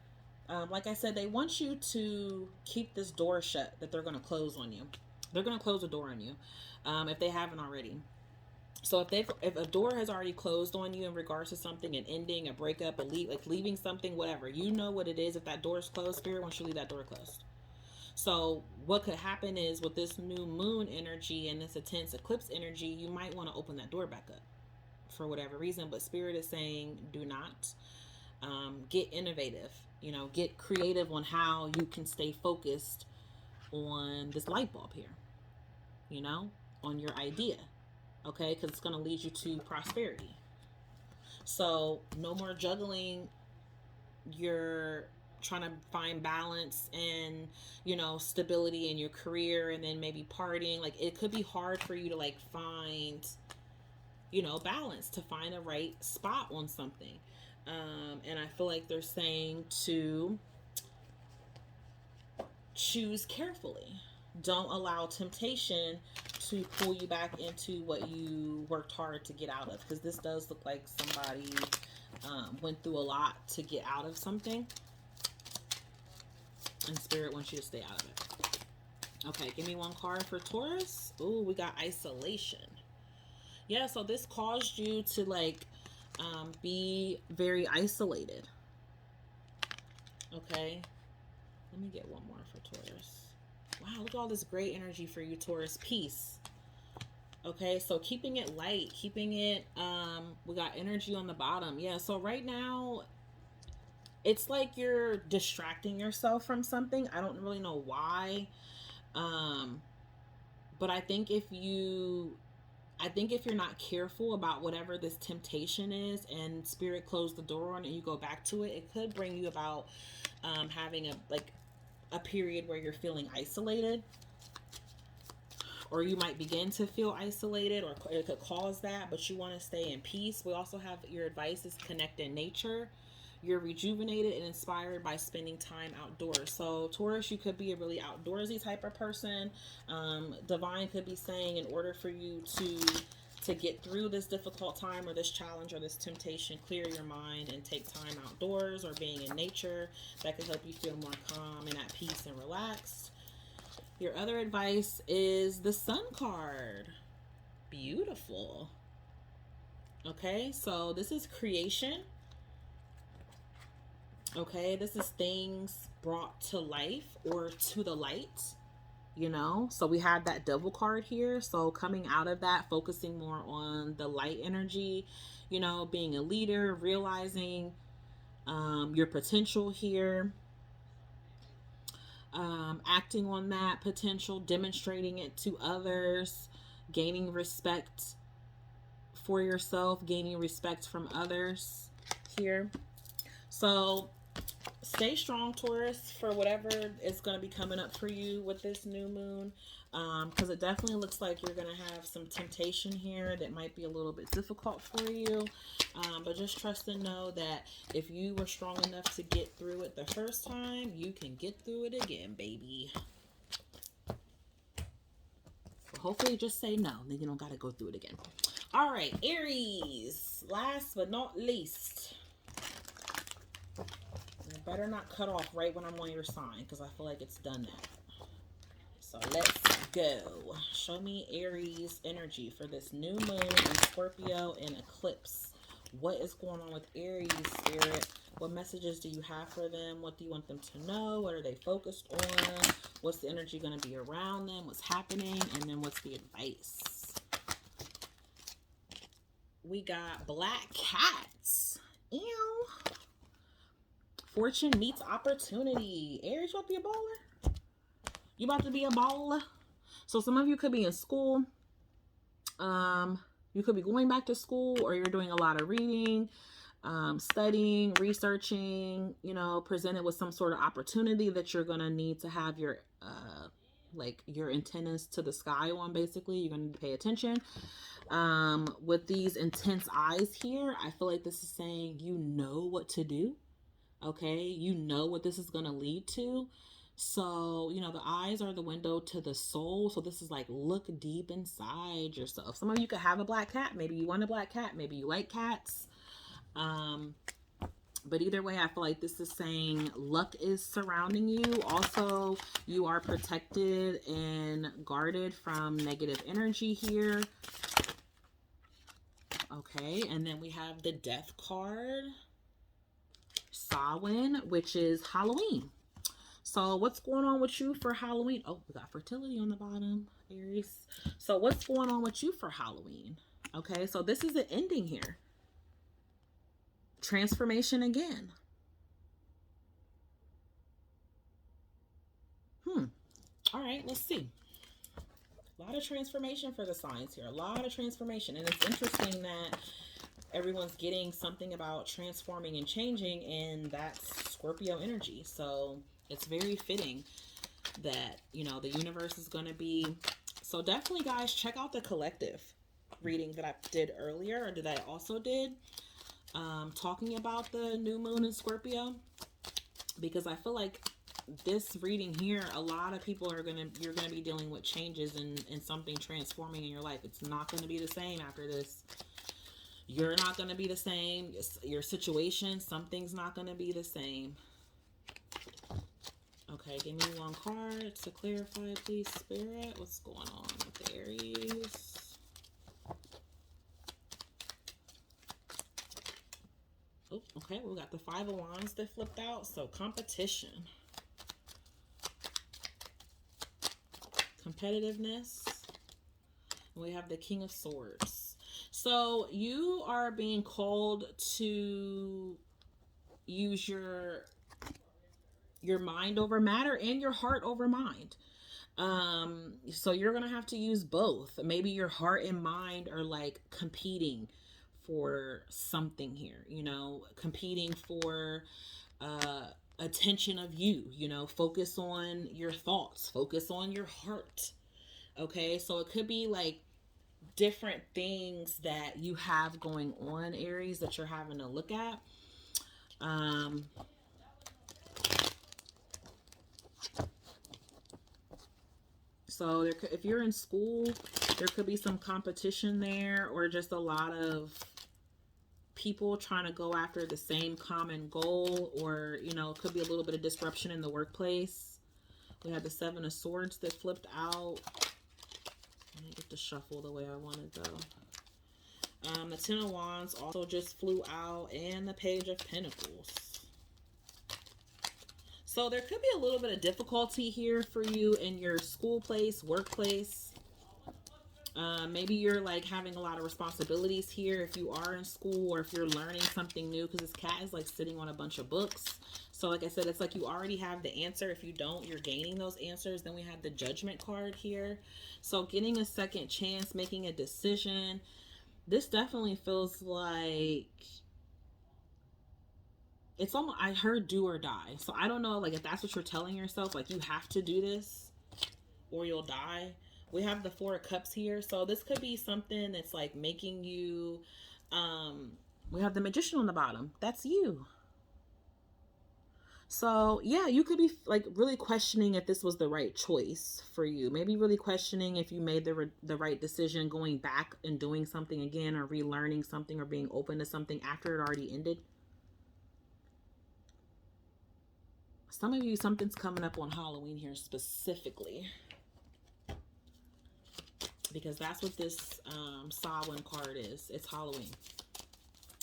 Like I said, they want you to keep this door shut that they're going to close on you. They're going to close a door on you if they haven't already. So if a door has already closed on you in regards to something, an ending, a breakup, leaving something, whatever, you know what it is. If that door is closed, spirit wants you to leave that door closed. So what could happen is with this new moon energy and this intense eclipse energy, you might want to open that door back up for whatever reason. But spirit is saying do not. Get innovative, you know, get creative on how you can stay focused on this light bulb here, you know, on your idea. Okay, because it's going to lead you to prosperity. So no more juggling your trying to find balance and, you know, stability in your career, and then maybe partying. Like, it could be hard for you to like find, you know, balance, to find the right spot on something. And I feel like they're saying to choose carefully. Don't allow temptation to pull you back into what you worked hard to get out of, because this does look like somebody went through a lot to get out of something, and Spirit wants you to stay out of it. Okay, give me one card for Taurus. Ooh, we got isolation. Yeah, so this caused you to like be very isolated. Okay, let me get one more for Taurus. Wow, look at all this great energy for you, Taurus. Peace. Okay, so keeping it light, keeping it, we got energy on the bottom. Yeah, so right now, it's like you're distracting yourself from something. I don't really know why. But I think if you're not careful about whatever this temptation is, and Spirit closed the door on it and you go back to it, it could bring you about having a period where you're feeling isolated, or you might begin to feel isolated, or it could cause that, but you want to stay in peace. We also have your advice is connect in nature. You're rejuvenated and inspired by spending time outdoors. So Taurus, you could be a really outdoorsy type of person. Divine could be saying, in order for you to get through this difficult time or this challenge or this temptation, clear your mind and take time outdoors or being in nature. That could help you feel more calm and at peace and relaxed. Your other advice is the Sun card. Beautiful. Okay, so this is creation. Okay, this is things brought to life or to the light, you know. So we have that Devil card here. So coming out of that, focusing more on the light energy, you know, being a leader, realizing your potential here, acting on that potential, demonstrating it to others, gaining respect for yourself, gaining respect from others here. So stay strong, Taurus, for whatever is going to be coming up for you with this new moon, because it definitely looks like you're going to have some temptation here that might be a little bit difficult for you, but just trust and know that if you were strong enough to get through it the first time, you can get through it again, baby. So hopefully just say no, then you don't got to go through it again. All right, Aries, last but not least. Better not cut off right when I'm on your sign, because I feel like it's done that. So let's go. Show me Aries energy for this new moon in Scorpio and eclipse. What is going on with Aries, Spirit? What messages do you have for them? What do you want them to know? What are they focused on? What's the energy going to be around them? What's happening? And then what's the advice? We got black cats. Ew. Fortune meets opportunity. Aries, you about to be a baller? You about to be a baller? So some of you could be in school. You could be going back to school, or you're doing a lot of reading, studying, researching, you know, presented with some sort of opportunity that you're going to need to have your, your antennas to the sky on, basically. You're going to pay attention. With these intense eyes here, I feel like this is saying you know what to do. Okay, you know what this is going to lead to. So, you know, the eyes are the window to the soul. So this is like, look deep inside yourself. Some of you could have a black cat. Maybe you want a black cat. Maybe you like cats. But either way, I feel like this is saying luck is surrounding you. Also, you are protected and guarded from negative energy here. Okay, and then we have the Death card. Samhain, which is Halloween. So what's going on with you for Halloween? Oh, we got fertility on the bottom, Aries. So what's going on with you for Halloween? Okay, so this is an ending here. Transformation again. All right, let's see. A lot of transformation for the signs here. A lot of transformation. And it's interesting that everyone's getting something about transforming and changing, and that's Scorpio energy. So it's very fitting that, you know, the universe is going to be. So definitely, guys, check out the collective reading that I did earlier, or that I also did, talking about the new moon in Scorpio, because I feel like this reading here, a lot of people you're gonna be dealing with changes and something transforming in your life. It's not going to be the same after this. You're not going to be the same. Your situation, something's not going to be the same. Okay, give me one card to clarify, please, Spirit. What's going on with the Aries? Oh, okay, we got the Five of Wands that flipped out. So competition, competitiveness. We have the King of Swords. So you are being called to use your mind over matter and your heart over mind. So you're gonna have to use both. Maybe your heart and mind are like competing for something here, you know, competing for attention of you, you know, focus on your thoughts, focus on your heart. Okay, so it could be like different things that you have going on, Aries, that you're having to look at. So if you're in school, there could be some competition there, or just a lot of people trying to go after the same common goal, or, you know, it could be a little bit of disruption in the workplace. We have the Seven of Swords that flipped out. Let me get the shuffle the way I want to go. The Ten of Wands also just flew out, and the Page of Pentacles. So there could be a little bit of difficulty here for you in your school place, workplace. Maybe you're like having a lot of responsibilities here if you are in school, or if you're learning something new, because this cat is like sitting on a bunch of books. So like I said, it's like you already have the answer. If you don't, you're gaining those answers. Then we have the Judgment card here. So getting a second chance, making a decision. This definitely feels like it's almost, I heard do or die. So I don't know, like, if that's what you're telling yourself, like you have to do this or you'll die. We have the Four of Cups here. So this could be something that's like making you, we have the Magician on the bottom. That's you. So yeah, you could be like really questioning if this was the right choice for you. Maybe really questioning if you made the right decision going back and doing something again, or relearning something, or being open to something after it already ended. Some of you, something's coming up on Halloween here specifically, because that's what this Samhain card is. It's Halloween.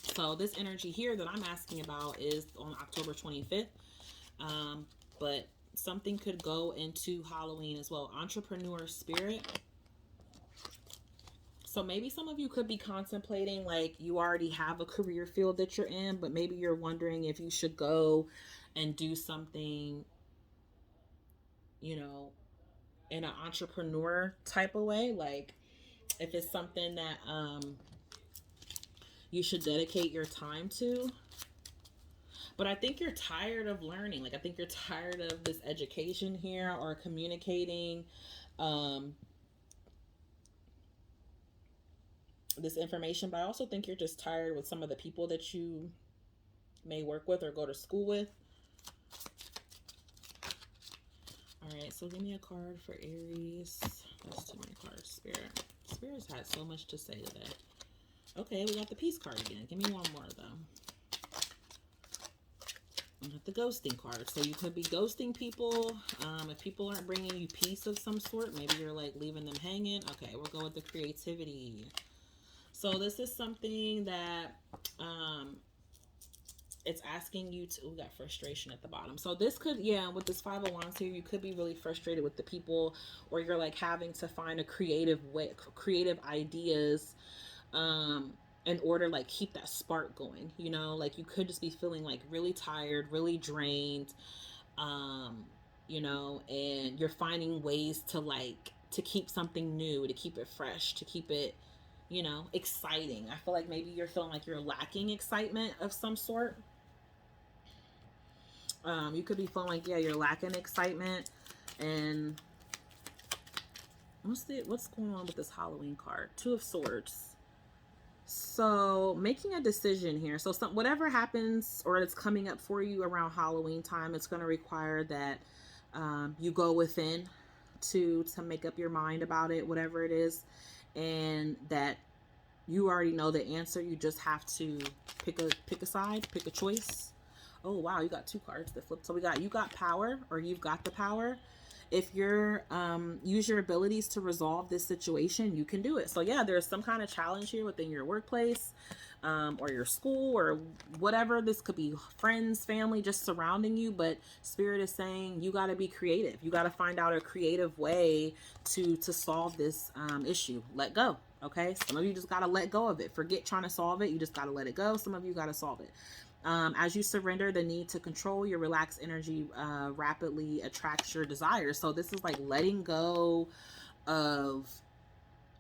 So this energy here that I'm asking about is on October 25th. But something could go into Halloween as well. Entrepreneur spirit. So maybe some of you could be contemplating, like, you already have a career field that you're in, but maybe you're wondering if you should go and do something, you know, in an entrepreneur type of way. Like, if it's something that you should dedicate your time to. But I think you're tired of learning. Like, I think you're tired of this education here, or communicating this information. But I also think you're just tired with some of the people that you may work with or go to school with. All right, so give me a card for Aries. That's too many cards, Spirit. Spirit's had so much to say today. Okay, we got the Peace card again. Give me one more, though. The Ghosting card. So you could be ghosting people. If people aren't bringing you peace of some sort, maybe you're like leaving them hanging. Okay, we'll go with the creativity. So this is something that it's asking you to, we got frustration at the bottom. So this could, yeah, with this Five of Wands here, you could be really frustrated with the people, or you're like having to find a creative way, creative ideas, in order like keep that spark going, you know. Like, you could just be feeling like really tired, really drained, you know, and you're finding ways to like to keep something new, to keep it fresh, to keep it, you know, exciting. I feel like maybe you're feeling like you're lacking excitement of some sort. You could be feeling like, yeah, you're lacking excitement. And what's going on with this Halloween card? Two of Swords. So making a decision here. So whatever happens or it's coming up for you around Halloween time, it's going to require that you go within to make up your mind about it, whatever it is, and that you already know the answer. You just have to pick a side, pick a choice. Oh wow, you got two cards that flip. So we got, you got power, or you've got the power. If you're use your abilities to resolve this situation, you can do it. So yeah, there's some kind of challenge here within your workplace, or your school, or whatever. This could be friends, family, just surrounding you. But Spirit is saying you got to be creative. You got to find out a creative way to solve this issue. Let go. Okay, some of you just got to let go of it. Forget trying to solve it. You just got to let it go. Some of you got to solve it. As you surrender the need to control, your relaxed energy rapidly attracts your desires. So this is like letting go of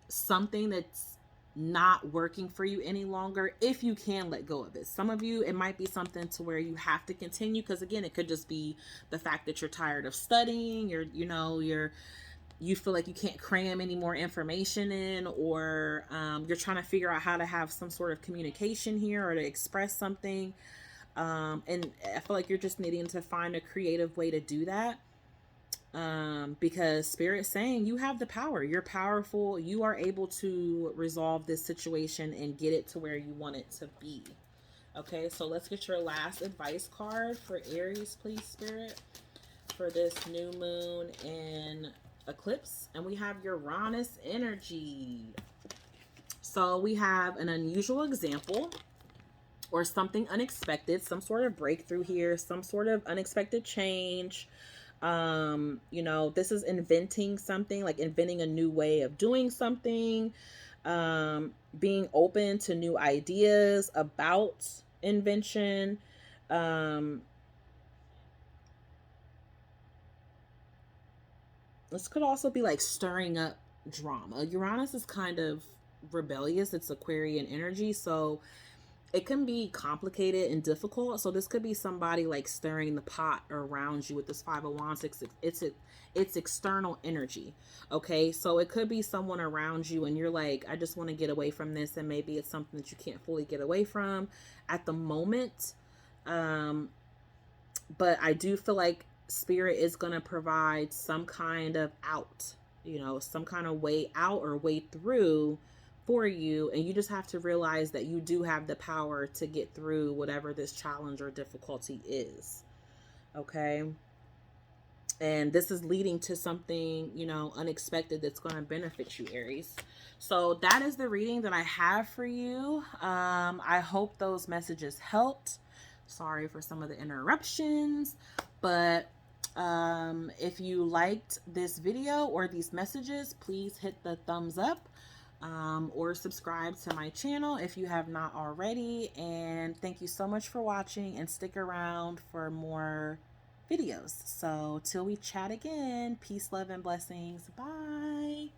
something that's not working for you any longer, if you can let go of it. Some of you, it might be something to where you have to continue, because again, it could just be the fact that you're tired of studying. You feel like you can't cram any more information in, or you're trying to figure out how to have some sort of communication here or to express something. And I feel like you're just needing to find a creative way to do that. Because Spirit's saying you have the power. You're powerful. You are able to resolve this situation and get it to where you want it to be. Okay, so let's get your last advice card for Aries, please, Spirit, for this new moon and eclipse. And we have Uranus energy. So we have an unusual example, or something unexpected, some sort of breakthrough here, some sort of unexpected change. This is inventing something, like inventing a new way of doing something, being open to new ideas about invention. This could also be like stirring up drama. Uranus is kind of rebellious. It's Aquarian energy, so it can be complicated and difficult. So this could be somebody like stirring the pot around you with this Five of Wands. It's external energy. Okay, so it could be someone around you and you're like, I just want to get away from this, and maybe it's something that you can't fully get away from at the moment. But I do feel like Spirit is going to provide some kind of out, some kind of way out or way through for you. And you just have to realize that you do have the power to get through whatever this challenge or difficulty is. Okay. And this is leading to something, unexpected that's going to benefit you, Aries. So that is the reading that I have for you. I hope those messages helped. Sorry for some of the interruptions, but if you liked this video or these messages, please hit the thumbs up, or subscribe to my channel if you have not already. And thank you so much for watching, and stick around for more videos. So till we chat again, peace, love, and blessings. Bye.